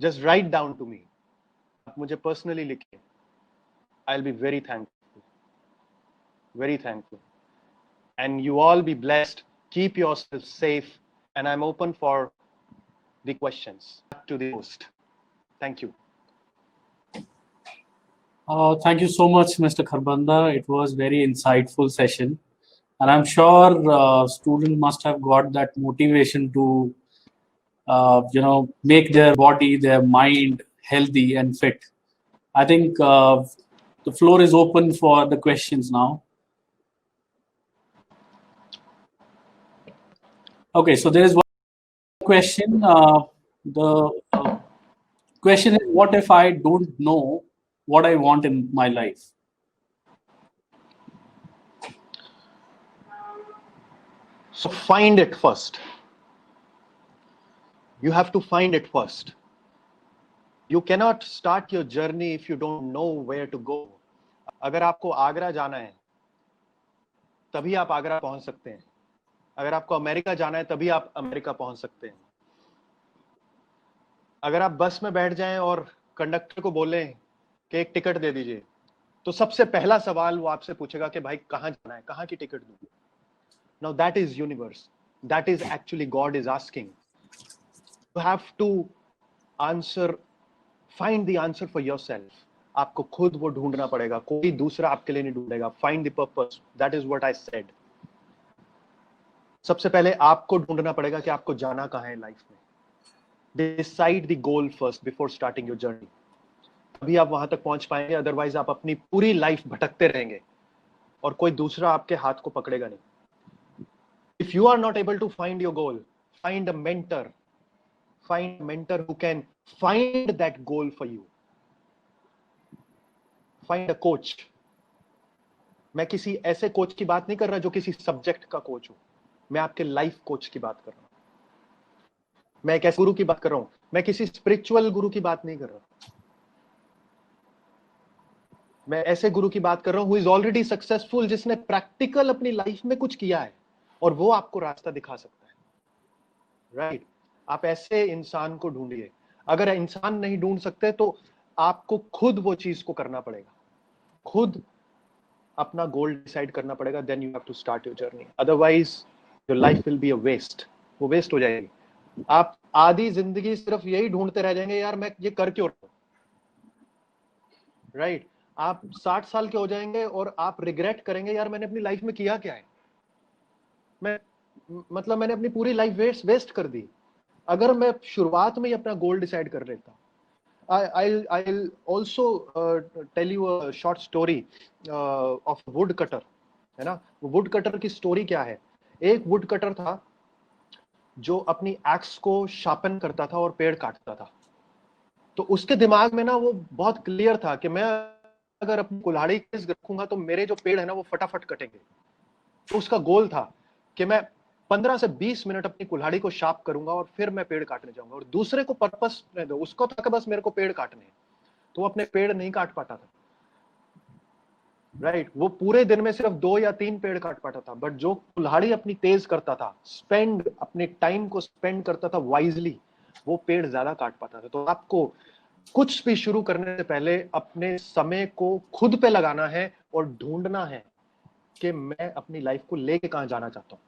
just write down to me, आप मुझे पर्सनली लिखिए। I'll be very thankful, very thankful. And you all be blessed. Keep yourself safe. And I'm open for the questions. Back to the host. Thank you. Thank you so much, Mr. Kharbanda. It was very insightful session, and I'm sure students must have got that motivation to, make their body, their mind healthy and fit. I think the floor is open for the questions now. Okay, so there is one question. The question is, what if I don't know what I want in my life? So find it first. You have to find it first. You cannot start your journey if you don't know where to go. अगर आपको आगरा जाना है तभी आप आगरा पहुंच सकते हैं। अगर आपको अमेरिका जाना है तभी आप अमेरिका पहुंच सकते हैं। अगर आप बस में बैठ जाएं और कंडक्टर को बोलें कि एक टिकट दे दीजिए, तो सबसे पहला सवाल वो आपसे पूछेगा कि भाई कहाँ जाना है, कहाँ की टिकट दूं? Now that is universe. That is actually God is asking. You have to answer, find the answer for yourself. आपको खुद वो ढूंढना पड़ेगा, कोई दूसरा आपके लिए नहीं ढूंढेगा. Find the purpose. That is what I said. सबसे पहले आपको ढूंढना पड़ेगा कि आपको जाना कहाँ है लाइफ में. Decide the goal first before starting your journey. तभी आप वहां तक पहुंच पाएंगे, अदरवाइज आप अपनी पूरी लाइफ भटकते रहेंगे और कोई दूसरा आपके हाथ को पकड़ेगा नहीं. If you are not able to find your goal, find a mentor. Find a mentor who can find that goal for you. Find a coach. मैं किसी ऐसे कोच की बात नहीं कर रहा जो किसी सब्जेक्ट का कोच हो. मैं आपके लाइफ कोच की बात कर रहा हूं. मैं एक ऐसे गुरु की बात कर रहा हूं. मैं किसी स्पिरिचुअल गुरु की बात नहीं कर रहा. मैं ऐसे गुरु की बात कर रहा हूं who is already successful, जिसने प्रैक्टिकल अपनी लाइफ में कुछ किया है और वो आपको रास्ता दिखा सकता है. राइट? आप ऐसे इंसान को ढूंढिए. अगर इंसान नहीं ढूंढ सकते तो आपको खुद वो चीज को करना पड़ेगा, खुद अपना गोल डिसाइड करना पड़ेगा. Then you have to start your journey. Otherwise your life will be a waste. वो वेस्ट हो जाएगी. आप आधी जिंदगी सिर्फ यही ढूंढते रह जाएंगे, यार मैं ये कर क्यों रहा हूं. राइट? आप 60 साल के हो जाएंगे और आप रिग्रेट करेंगे, यार मैंने अपनी लाइफ में किया क्या है. मैंने अपनी पूरी लाइफ वेस्ट कर दी. अगर मैं शुरुआत में ही अपना गोल डिसाइड कर लेता. I'll also tell you a short story of wood cutter. है ना? वुड कटर की स्टोरी क्या है? एक वुड कटर था जो अपनी एक्स को शार्पन करता था और पेड़ काटता था. तो उसके दिमाग में ना वो बहुत क्लियर था कि मैं अगर अपनी कुल्हाड़ी रखूंगा तो मेरे जो पेड़ है ना वो फटाफट कटेंगे. तो उसका गोल था कि मैं 15 से 20 मिनट अपनी कुल्हाड़ी को शार्प करूंगा और फिर मैं पेड़ काटने जाऊंगा. और दूसरे को पर्पस नहीं दो, उसको था कि बस मेरे को पेड़ काटने हैं. तो वो अपने पेड़ नहीं काट पाता था. राइट? वो पूरे दिन में सिर्फ 2 या 3 पेड़ काट पाता था. बट जो कुल्हाड़ी अपनी तेज करता था, अपने टाइम को स्पेंड करता था वाइजली, वो पेड़ ज्यादा काट पाता था. तो आपको कुछ भी शुरू करने से पहले अपने समय को खुद पे लगाना है और ढूंढना है कि मैं अपनी लाइफ को लेके कहां जाना चाहता हूं.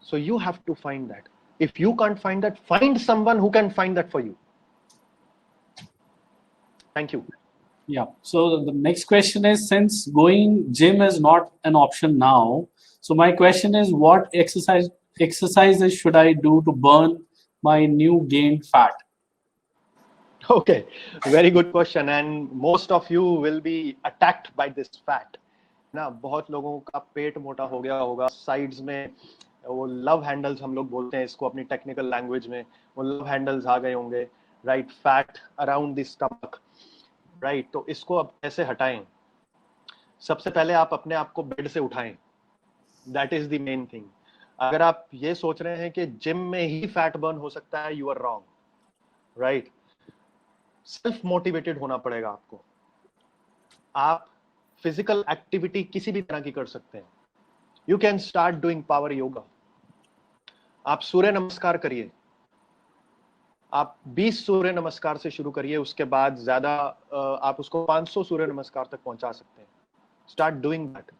So you have to find that. If you can't find that, find someone who can find that for you. Thank you. Yeah. So the next question is, since going gym is not an option now, so my question is, what exercises should I do to burn my new gained fat? Okay, very good question. And most of you will be attacked by this fat. ना बहुत लोगों का पेट मोटा हो गया होगा. Sides में वो लव हैंडल्स हम लोग बोलते हैं इसको अपनी टेक्निकल लैंग्वेज में, वो लव हैंडल्स आ गए होंगे. Right? Fat around the stomach. Right? तो इसको अब कैसे हटाएं? सबसे पहले आप अपने आप को बेड से उठाएं. That is the main thing. अगर आप ये सोच रहे हैं कि जिम में ही फैट बर्न हो सकता है, you are wrong. Right? Self motivated होना पड़ेगा आपको. आप फिजिकल एक्टिविटी किसी भी तरह की कर सकते हैं. You can start doing power yoga. आप सूर्य नमस्कार करिए. आप 20 सूर्य नमस्कार से शुरू करिए, उसके बाद ज्यादा आप उसको 500 सूर्य नमस्कार तक पहुंचा सकते हैं. Start doing that.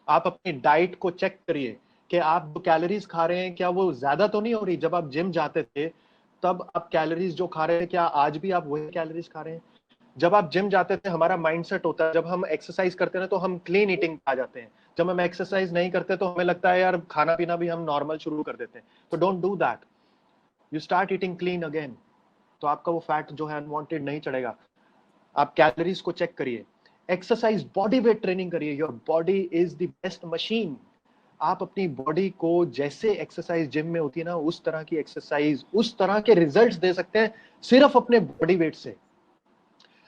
आप अपनी डाइट को चेक करिए कि आप जो कैलोरीज खा रहे हैं क्या वो ज्यादा तो नहीं हो रही. जब आप जिम जाते थे तब आप कैलोरीज जो खा रहे हैं, क्या आज भी आप वही कैलोरीज खा रहे हैं? जब आप जिम जाते थे हमारा माइंडसेट होता है, जब हम एक्सरसाइज करते हैं तो हम क्लीन ईटिंग आ जाते हैं. जब हम एक्सरसाइज नहीं करते तो हमें लगता है यार खाना पीना भी हम नॉर्मल शुरू कर देते हैं. तो don't do that. You start eating clean again. तो आपका वो फैट जो है अनवांटेड नहीं चढ़ेगा. आप कैलोरीज को चेक करिए. एक्सरसाइज, बॉडी वेट ट्रेनिंग करिए. Your body is the best machine. आप अपनी बॉडी को जैसे एक्सरसाइज जिम में होती है ना, उस तरह की एक्सरसाइज, उस तरह के रिजल्ट्स दे सकते हैं सिर्फ अपने बॉडी वेट से.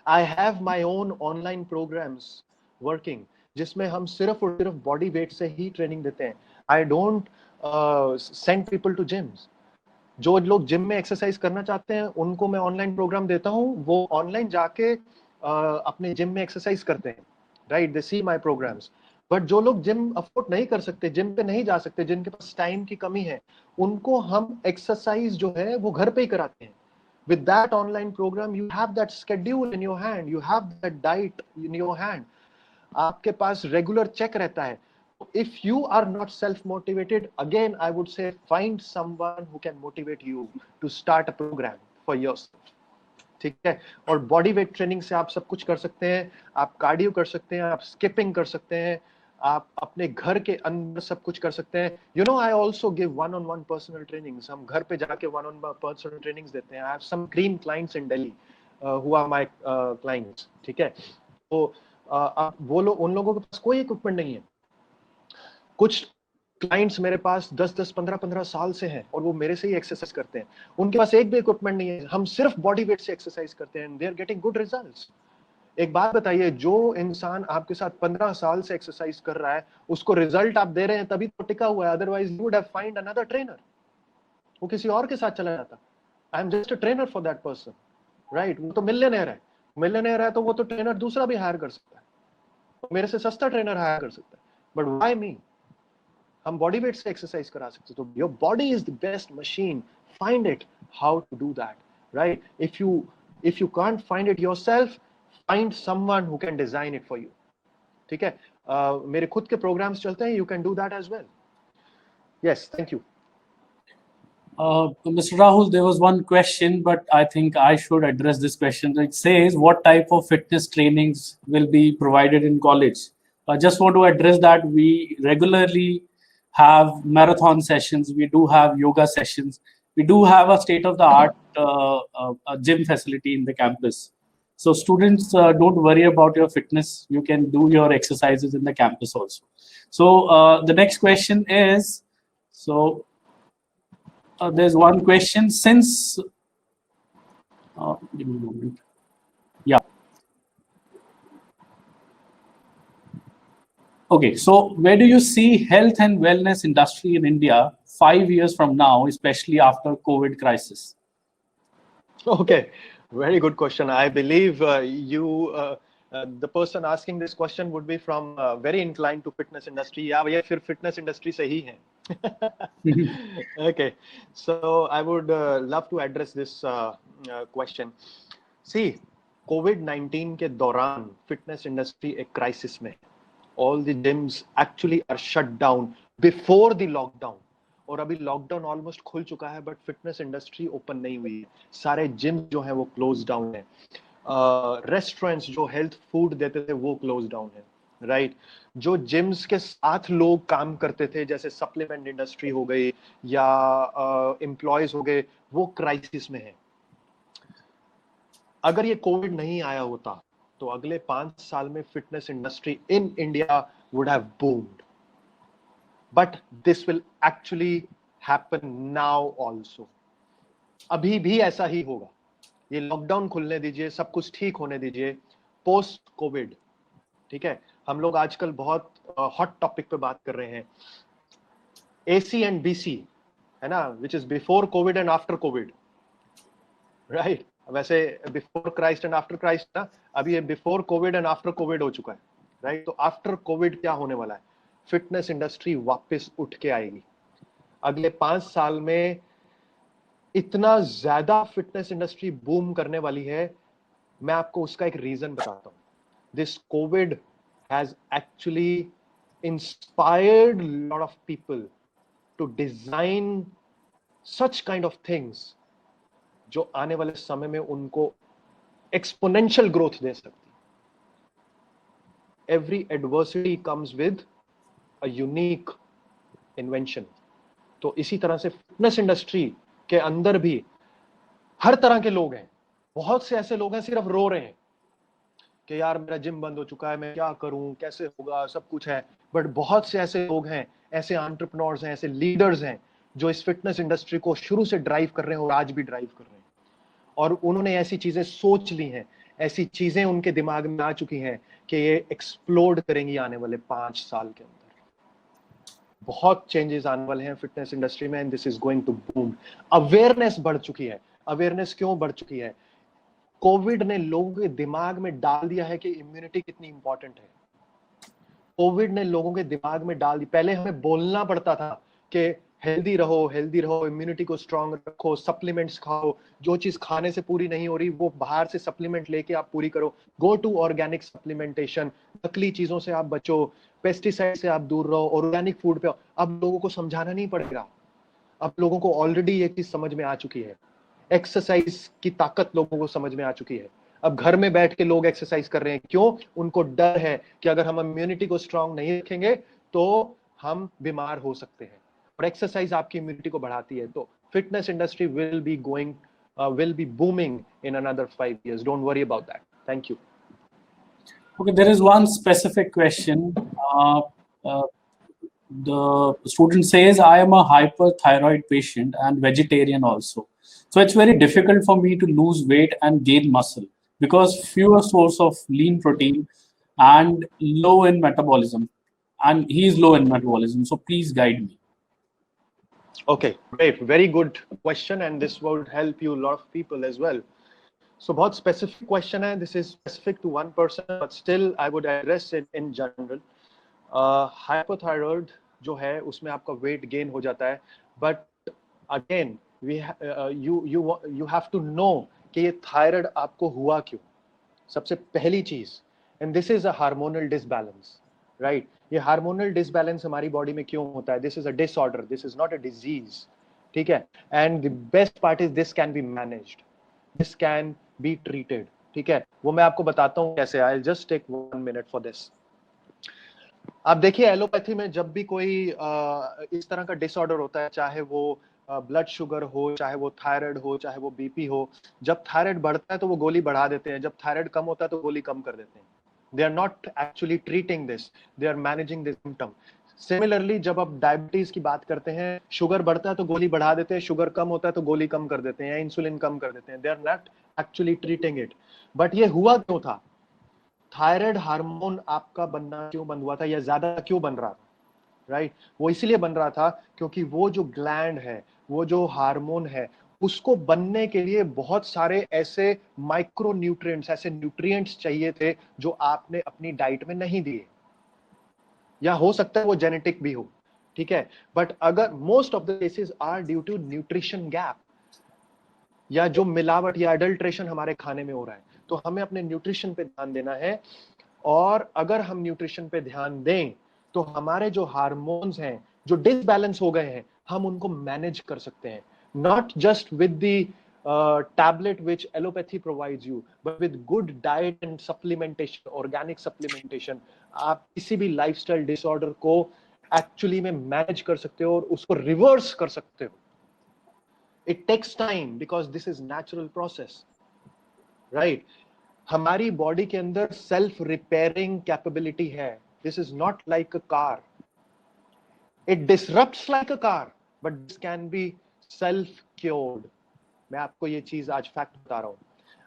I have my own online programs working, जिसमें हम सिर्फ और सिर्फ बॉडी वेट से ही ट्रेनिंग देते हैं. I don't send people to gyms. जो लोग जिम में एक्सरसाइज करना चाहते हैं उनको मैं ऑनलाइन प्रोग्राम देता हूँ. वो ऑनलाइन जाके अपने जिम में एक्सरसाइज करते हैं. Right? They see my programs. But जो लोग जिम अफोर्ड नहीं कर सकते, जिम पे नहीं जा सकते, जिनके पास टाइम की कमी है, उनको हम एक्सरसाइज जो है वो घर पे ही कराते हैं. With that online program, you have that schedule in your hand, you have that diet in your hand. आपके पास regular check रहता है. If you are not self-motivated, again, I would say find someone who can motivate you to start a program for yourself. ठीक है. और body weight training से आप सब कुछ कर सकते हैं. आप कार्डियो कर सकते हैं, आप स्किपिंग कर सकते हैं, आप अपने घर के अंदर सब कुछ कर सकते हैं. You know, I also give one on one personal trainings. हम घर पे जाके वन-on-one पर्सनल ट्रेनिंग्स देते हैं. I have some cream clients in Delhi who are my clients. ठीक है. तो वो लोग, उन लोगों के पास कोई इक्विपमेंट नहीं है. कुछ क्लाइंट्स मेरे पास 10-10, 15-15 साल से हैं और वो मेरे से ही एक्सरसाइज करते हैं. उनके पास एक भी इक्विपमेंट नहीं है. हम सिर्फ बॉडी वेट से एक्सरसाइज करते हैं. They are getting good results. एक बात बताइए, जो इंसान आपके साथ 15 साल से एक्सरसाइज कर रहा है, उसको रिजल्ट आप दे रहे हैं तभी तो टिका हुआ है. Otherwise you would have find another trainer. वो किसी और के साथ चला जाता. I am just a trainer for that person, right. वो तो मिलियनेयर है. मिलियनेयर है तो वो तो ट्रेनर दूसरा भी हायर कर सकता है. मेरे से सस्ता ट्रेनर हायर कर सकता है. But why me? हम बॉडी वेट से एक्सरसाइज करा सकते. तो your body is the best machine. Find it how to do that, right. If you can't find it yourself, find someone who can design it for you. ठीक है. मेरे खुद के प्रोग्राम्स चलते हैं. You can do that as well. Yes, thank you. Mr. Rahul, there was one question, but I think I should address this question. It says, what type of fitness trainings will be provided in college? I just want to address that. We regularly have marathon sessions. We do have yoga sessions. We do have a state-of-the-art gym facility in the campus. So students, don't worry about your fitness. You can do your exercises in the campus also. So the next question is, there's one question. Since, give me a moment. Yeah. Okay, so where do you see health and wellness industry in India 5 years from now, especially after COVID crisis? Okay, very good question. I believe the person asking this question would be from very inclined to fitness industry. या भैया फिर fitness industry से ही हैं. Okay, so I would love to address this question. See, COVID-19 के दौरान fitness industry एक crisis में. All the gyms actually are shut down before the lockdown. और अभी लॉकडाउन ऑलमोस्ट खुल चुका है, बट फिटनेस इंडस्ट्री ओपन नहीं हुई. सारे जिम जो है वो क्लोज डाउन है. रेस्टोरेंट्स जो हेल्थ फूड देते थे वो क्लोज डाउन है, राइट. जो जिम्स के साथ लोग काम करते थे, जैसे सप्लीमेंट इंडस्ट्री हो गई या एम्प्लॉयज हो गए, वो क्राइसिस में है. अगर ये कोविड नहीं आया होता तो अगले 5 साल में fitness industry in India would have boomed. But this will actually happen now also. अभी भी ऐसा ही होगा. ये लॉकडाउन खुलने दीजिए, सब कुछ ठीक होने दीजिए, पोस्ट कोविड. ठीक है. हम लोग आजकल बहुत हॉट टॉपिक पे बात कर रहे हैं, AC एंड BC, है ना, which is before Covid and after Covid, right. वैसे before Christ and after Christ ना, अभी ये before Covid and after Covid हो चुका है, राइट. तो आफ्टर कोविड क्या होने वाला है? फिटनेस इंडस्ट्री वापस उठ के आएगी. अगले 5 साल में इतना ज्यादा फिटनेस इंडस्ट्री बूम करने वाली है. मैं आपको उसका एक रीजन बताता हूं. This covid has actually inspired lot of people to design such kind of things जो आने वाले समय में उनको एक्सपोनेंशियल ग्रोथ दे सकती. Every adversity comes with a unique invention. तो इसी तरह से फिटनेस इंडस्ट्री के अंदर भी हर तरह के लोग हैं. बहुत से ऐसे लोग हैं सिर्फ रो रहे हैं कि यार मेरा जिम बंद हो चुका है, मैं क्या करूं, कैसे होगा, सब कुछ है. बट बहुत से ऐसे लोग हैं, ऐसे एंटरप्रेन्योर्स हैं, ऐसे लीडर्स हैं जो इस फिटनेस इंडस्ट्री को शुरू से ड्राइव कर रहे हैं और आज भी ड्राइव कर रहे हैं. और उन्होंने ऐसी चीजें सोच ली हैं, ऐसी चीजें उनके दिमाग में आ चुकी हैं कि ये एक्सप्लोड करेंगी आने वाले 5 साल के अंदर. बहुत चेंजेस आने वाले हैं फिटनेस इंडस्ट्री में and this is going to boom. Awareness बढ़ चुकी है. अवेयरनेस क्यों बढ़ चुकी है? कोविड ने लोगों के दिमाग में डाल दिया है कि इम्यूनिटी कितनी इंपॉर्टेंट है. कोविड ने लोगों के दिमाग में डाल दी. पहले हमें बोलना पड़ता था कि हेल्दी रहो, इम्यूनिटी को स्ट्रांग रखो, सप्लीमेंट्स खाओ, जो चीज खाने से पूरी नहीं हो रही वो बाहर से सप्लीमेंट लेके आप पूरी करो, गो टू ऑर्गेनिक सप्लीमेंटेशन, नकली चीजों से आप बचो, पेस्टिसाइड से आप दूर रहो, ऑर्गेनिक फूड पे। अब लोगों को समझाना नहीं पड़ेगा, अब लोगों को ऑलरेडी ये चीज समझ में आ चुकी है, एक्सरसाइज की ताकत लोगों को समझ में आ चुकी है। अब घर में बैठ के लोग एक्सरसाइज कर रहे हैं, क्यों? उनको डर है कि अगर हम इम्यूनिटी को स्ट्रांग नहीं रखेंगे तो हम बीमार हो सकते हैं, और एक्सरसाइज आपकी इम्यूनिटी को बढ़ाती है। तो fitness industry will be booming in another 5 years. Don't worry about that. Thank you. Okay, there is one specific question. The student says, I am a hyperthyroid patient and vegetarian also. So it's very difficult for me to lose weight and gain muscle because fewer source of lean protein and low in metabolism. And he is low in metabolism. So please guide me. Okay, great. Very good question, and this would help you a lot of people as well. So बहुत specific question है. This is specific to one person, but still I would address it in general. Hypothyroid जो है उसमें आपका weight gain हो जाता है, but again you have to know कि ये thyroid आपको हुआ क्यों. सबसे पहली चीज, and this is a hormonal disbalance, right? ये हार्मोनल डिसबैलेंस हमारी बॉडी में क्यों होता है? This is a disorder, this is not a disease, ठीक है? And the best part is this can be managed, this can be treated, ठीक है? वो मैं आपको बताता हूँ कैसे. I will just take 1 minute for this. आप देखिए एलोपैथी में जब भी कोई इस तरह का डिसऑर्डर होता है, चाहे वो ब्लड शुगर हो, चाहे वो थायराइड हो, चाहे वो बीपी हो, जब थायराइड बढ़ता है तो वो गोली बढ़ा देते हैं, जब थायराइड कम होता है तो गोली कम कर देते हैं. They are not actually treating this, they are managing the symptom. Similarly, जब आप डायबिटीज की बात करते हैं, शुगर बढ़ता है तो गोली बढ़ा देते हैं, शुगर कम होता है तो गोली कम कर देते हैं या इंसुलिन कम कर देते हैं. They are not actually treating it. But ये हुआ क्यों था? थायराइड हार्मोन आपका बनना क्यों बंद हुआ था या ज्यादा क्यों बन रहा था? राइट वो इसलिए बन रहा था क्योंकि वो जो ग्लैंड है, वो जो हार्मोन है, उसको बनने के लिए बहुत सारे ऐसे माइक्रो न्यूट्रिएंट्स, ऐसे न्यूट्रिएंट्स चाहिए थे जो आपने अपनी डाइट में नहीं दिए, या हो सकता है वो जेनेटिक भी हो, ठीक है? बट अगर most of the cases are due to nutrition gap, या जो मिलावट या एडल्ट्रेशन हमारे खाने में हो रहा है, तो हमें अपने न्यूट्रिशन पे ध्यान देना है. और अगर हम न्यूट्रिशन पे ध्यान दें तो हमारे जो हार्मोन्स हैं जो डिसबैलेंस हो गए हैं, हम उनको मैनेज कर सकते हैं. Not just with the tablet which allopathy provides you, but with good diet and supplementation, organic supplementation, आप किसी भी लाइफस्टाइल डिसऑर्डर को एक्चुअली में मैनेज कर सकते हो और उसको रिवर्स कर सकते हो. It takes time because this is natural process, right? हमारी बॉडी के अंदर सेल्फ रिपेयरिंग कैपेबिलिटी है. This is not like a car. It disrupts like a car, but this can be self cured. मैं आपको ये चीज आज फैक्ट बता रहा हूं.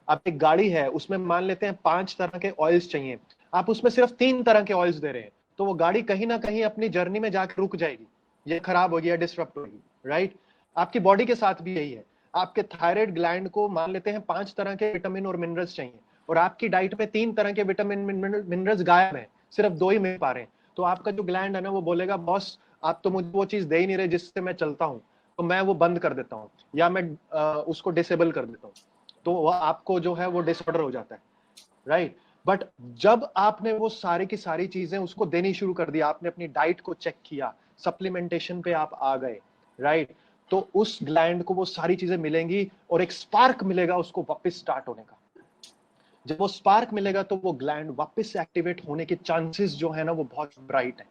आप एक गाड़ी है, उसमें मान लेते हैं 5 तरह के ऑयल्स चाहिए, आप उसमें सिर्फ 3 तरह के ऑयल्स दे रहे हैं, तो वो गाड़ी कहीं ना कहीं अपनी जर्नी में जाकर रुक जाएगी, ये खराब होगी या डिसरप्ट होगी, राइट? आपकी बॉडी के साथ भी यही है. आपके थायराइड ग्लैंड को मान लेते हैं 5 तरह के विटामिन और मिनरल्स चाहिए, और आपकी डाइट में 3 तरह के विटामिन मिनरल्स गायब हैं, सिर्फ 2 ही मिल पा रहे हैं. तो आपका जो ग्लैंड है ना, वो बोलेगा बॉस आप तो मुझे वो चीज दे ही नहीं रहे जिससे मैं चलता हूँ, तो मैं वो बंद कर देता हूँ या मैं उसको डिसेबल कर देता हूँ. तो वो आपको जो है वो डिसऑर्डर हो जाता है, राइट? बट जब आपने वो सारी की सारी चीजें उसको देनी शुरू कर दी, आपने अपनी डाइट को चेक किया, सप्लीमेंटेशन पे आप आ गए, राइट? तो उस ग्लैंड को वो सारी चीजें मिलेंगी और एक स्पार्क मिलेगा उसको वापस स्टार्ट होने का. जब वो स्पार्क मिलेगा तो वो ग्लैंड वापस एक्टिवेट होने के चांसेस जो है ना वो बहुत ब्राइट है.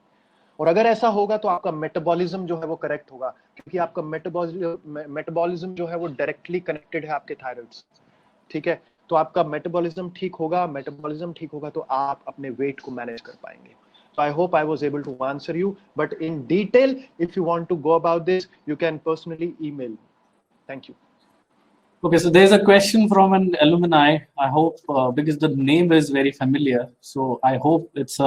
और अगर ऐसा होगा तो आपका मेटाबॉलिज्म जो है वो करेक्ट होगा, क्योंकि आपका मेटाबॉलिज्म जो है वो डायरेक्टली कनेक्टेड है आपके थायराइड से, ठीक है? तो आपका मेटाबॉलिज्म ठीक होगा, मेटाबॉलिज्म ठीक होगा तो आप अपने वेट को मैनेज कर पाएंगे. So I hope I was able to answer you, but in detail, if you want to go about this, you can personally email me. Thank you. Okay, so there's a question from an alumni. I hope because the name is very familiar, so I hope it's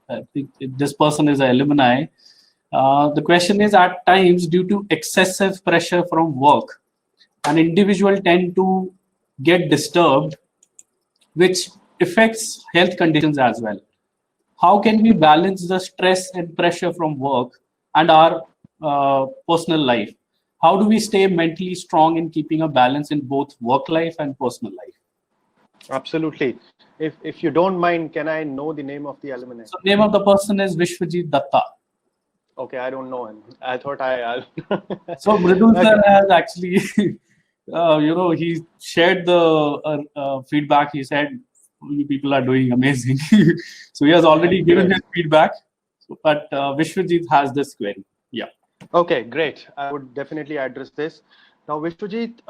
I think this person is an alumni. The question is, at times due to excessive pressure from work, an individual tend to get disturbed, which affects health conditions as well. How can we balance the stress and pressure from work and our personal life. How do we stay mentally strong in keeping a balance in both work life and personal life? Absolutely. If you don't mind, can I know the name of the alumni? So name of the person is Vishwajit Datta. Okay, I don't know him. I thought I So Mridul Okay. sir has actually, he shared the feedback. He said, you people are doing amazing. So he has already given Great. his feedback. But Vishwajit has this query. Yeah. Okay, great. I would definitely address this. Now, Vishwajit,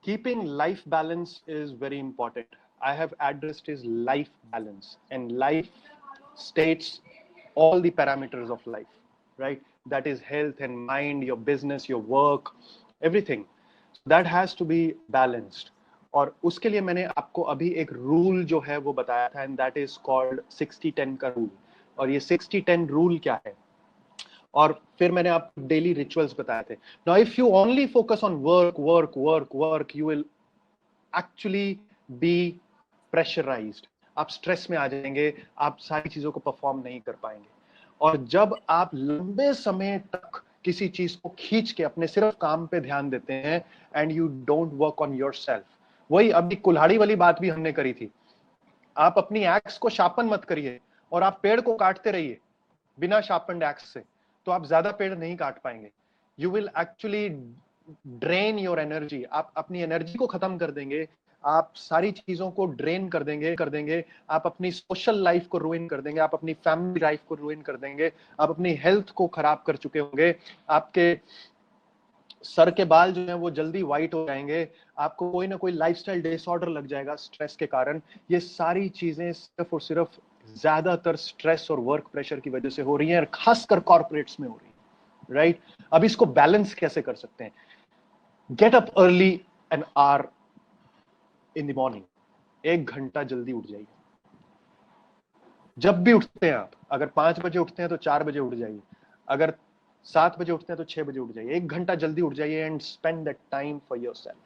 keeping life balance is very important. I have addressed his life balance, and life states all the parameters of life, right? That is health and mind, your business, your work, everything. That has to be balanced. और उसके लिए मैंने आपको अभी एक rule जो है वो बताया था, and that is called 60-10 का रूल. और ये 60-10 रूल क्या है? और फिर मैंने आपको डेली रिचुअल्स बताए थे. Now if you only focus on work work work work, you will actually be pressurised. आप स्ट्रेस में आ जाएंगे, आप सारी चीजों को परफॉर्म नहीं कर पाएंगे. और जब आप लंबे समय तक किसी चीज को खींच के अपने सिर्फ काम पे ध्यान देते हैं and you don't work on yourself, वही अभी कुल्हाड़ी वाली बात भी हमने करी थी. आप अपनी एक्स को शार्पन मत करिए और आप पेड़ को काटते रहिए बिना शार्पन्ड एक्स से, तो आप ज्यादा पेड़ नहीं काट पाएंगे. You will actually drain your energy. आप अपनी एनर्जी को खत्म कर देंगे, आप सारी चीजों को ड्रेन कर देंगे. आप अपनी सोशल लाइफ को रुइन कर देंगे, आप अपनी फैमिली लाइफ को रुइन कर देंगे, आप अपनी हेल्थ को खराब कर चुके होंगे, आपके सर के बाल जो हैं वो जल्दी व्हाइट हो जाएंगे, आपको कोई ना कोई लाइफस्टाइल डिसऑर्डर लग जाएगा स्ट्रेस के कारण. ये सारी चीजें सिर्फ और सिर्फ ज्यादातर स्ट्रेस और वर्क प्रेशर की वजह से हो रही हैं, और खासकर कॉर्पोरेट्स में हो रही है, राइट? अब इसको बैलेंस कैसे कर सकते हैं? Get up early an hour in the morning. 1 घंटा जल्दी उठ जाइए. जब भी उठते हैं आप, अगर 5 बजे उठते हैं तो 4 बजे उठ जाइए, अगर 7 बजे उठते हैं तो 6 बजे उठ जाइए. 1 घंटा जल्दी उठ जाइए and spend that time for yourself.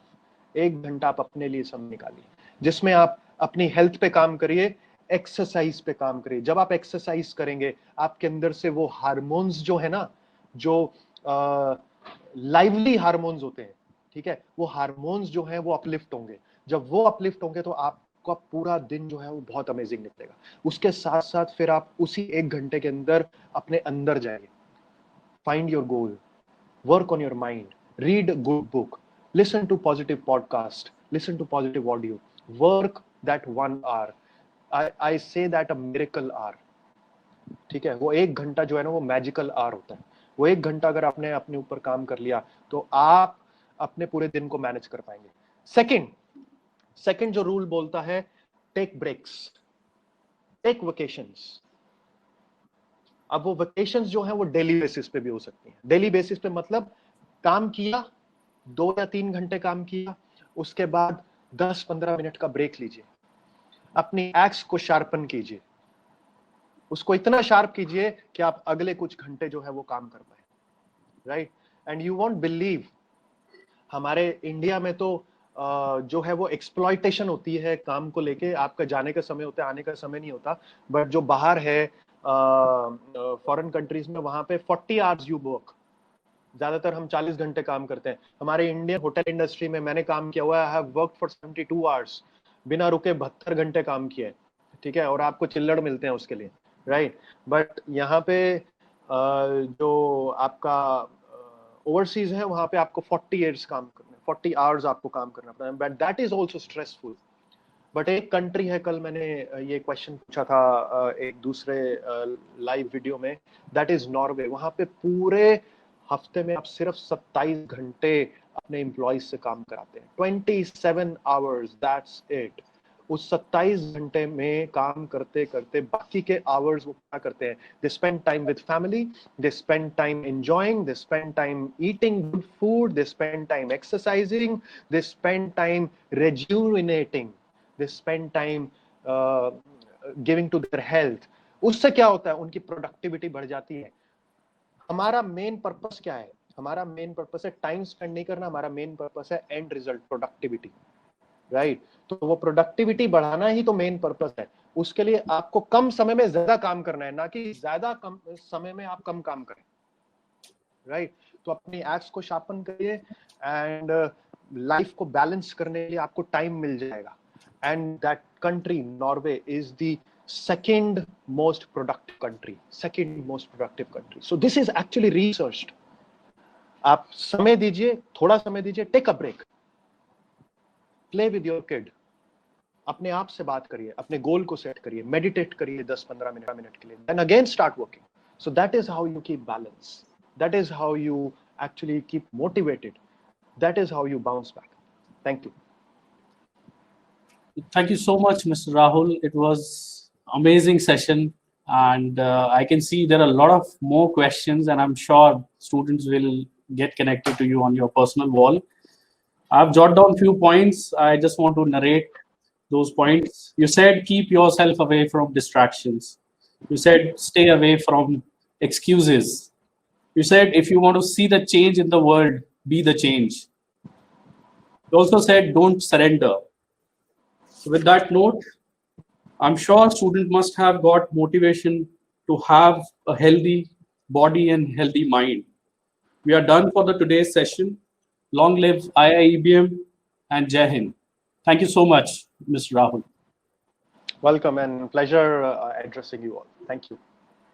1 घंटा आप अपने लिए समय निकालिए, जिसमें आप अपनी हेल्थ पे काम करिए, एक्सरसाइज पे काम करिए. जब आप एक्सरसाइज करेंगे, आपके अंदर से वो हार्मोन्स जो है ना, जो लाइवली हार्मोन्स होते हैं, ठीक है, वो हार्मोन्स जो हैं वो अपलिफ्ट होंगे. जब वो अपलिफ्ट होंगे तो आपका पूरा दिन जो है वो बहुत अमेजिंग निकलेगा. उसके साथ साथ फिर आप उसी 1 घंटे के अंदर अपने अंदर जाइए. Find your goal, work on your mind, read a good book, listen to positive podcast, listen to positive audio, work that 1 hour. I say that a miracle hour. ठीक है, वो 1 घंटा जो है ना वो मैजिकल आवर होता है. वो 1 घंटा अगर आपने अपने ऊपर काम कर लिया तो आप अपने पूरे दिन को मैनेज कर पाएंगे. सेकंड जो रूल बोलता है, टेक ब्रेक्स, टेक वेकेशंस. अब वो वेकेशंस जो हैं वो डेली बेसिस पे भी हो सकती हैं. डेली बेसिस पे मतलब काम किया, 2 या 3 घंटे काम किया, उसके बाद 10-15 मिनट का ब्रेक लीजिए. अपनी एक्स को शार्पन कीजिए, उसको इतना शार्प कीजिए कि आप अगले कुछ घंटे जो है वो काम कर पाए, right? And you won't believe, हमारे इंडिया में तो जो है वो एक्सप्लॉयटेशन होती है काम को लेके. आपका जाने का समय होता है, आने का समय नहीं होता. बट जो बाहर है फॉरेन कंट्रीज में, वहां पे 40 आवर्स यू वर्क. ज्यादातर हम 40 घंटे काम करते हैं. हमारे इंडियन होटल इंडस्ट्री में मैंने काम किया हुआ है, I have worked for 72 hours, बिना रुके 72 घंटे काम किया है, ठीक है, और आपको चिल्लड़ मिलते हैं उसके लिए, राइट? बट यहाँ पे जो आपका ओवरसीज है, वहां पे आपको 40 आवर्स काम करना, 40 आवर्स आपको काम करना पड़ता है. But that is also stressful. But एक कंट्री है, कल मैंने ये क्वेश्चन पूछा था एक दूसरे लाइव वीडियो में, दैट इज नॉर्वे. वहां पे पूरे हफ्ते में आप सिर्फ 27 घंटे अपने एम्प्लॉइज से काम कराते हैं. 27 आवर्स, दैट्स इट. उस 27 घंटे में काम करते करते बाकी के आवर्स वो क्या करते हैं? They spend time with family, they spend time enjoying, they spend time eating good food, they spend time exercising, they spend time rejuvenating, they spend time giving to their health. उससे क्या होता है? उनकी productivity बढ़ जाती है. हमारा main purpose क्या है? हमारा मेन पर्पस है टाइम स्पेंड नहीं करना, हमारा मेन पर्पस है एंड रिजल्ट, प्रोडक्टिविटी, राइट? तो वो प्रोडक्टिविटी बढ़ाना ही तो मेन पर्पस है. उसके लिए आपको कम समय में ज्यादा काम करना है, ना कि ज्यादा कम समय में आप कम काम करें. राइट? तो अपनी एक्स को शार्पन करिए एंड लाइफ को बैलेंस करने के लिए आपको टाइम मिल जाएगा. And that country Norway is the second most productive country. So this is actually researched. आप समय दीजिए, थोड़ा समय दीजिए, take a break, play with your kid, अपने आप से बात करिए, अपने गोल को सेट करिए, मेडिटेट करिए 10-15 मिनट के लिए, then again start working. So that is how you keep balance, that is how you actually keep motivated, that is how you bounce back. Thank you. Thank you so much, Mr. Rahul. It was amazing session, and I can see there are a lot of more questions, and I'm sure students will get connected to you on your personal wall. I've jotted down a few points. I just want to narrate those points. You said keep yourself away from distractions. You said stay away from excuses. You said if you want to see the change in the world, be the change. You also said don't surrender. So with that note, I'm sure students must have got motivation to have a healthy body and healthy mind. We are done for the today's session. Long live IIEBM and Jai Hind. Thank you so much, Mr. Rahul. Welcome and pleasure addressing you all. Thank you.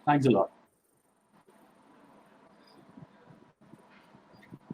Thanks a lot.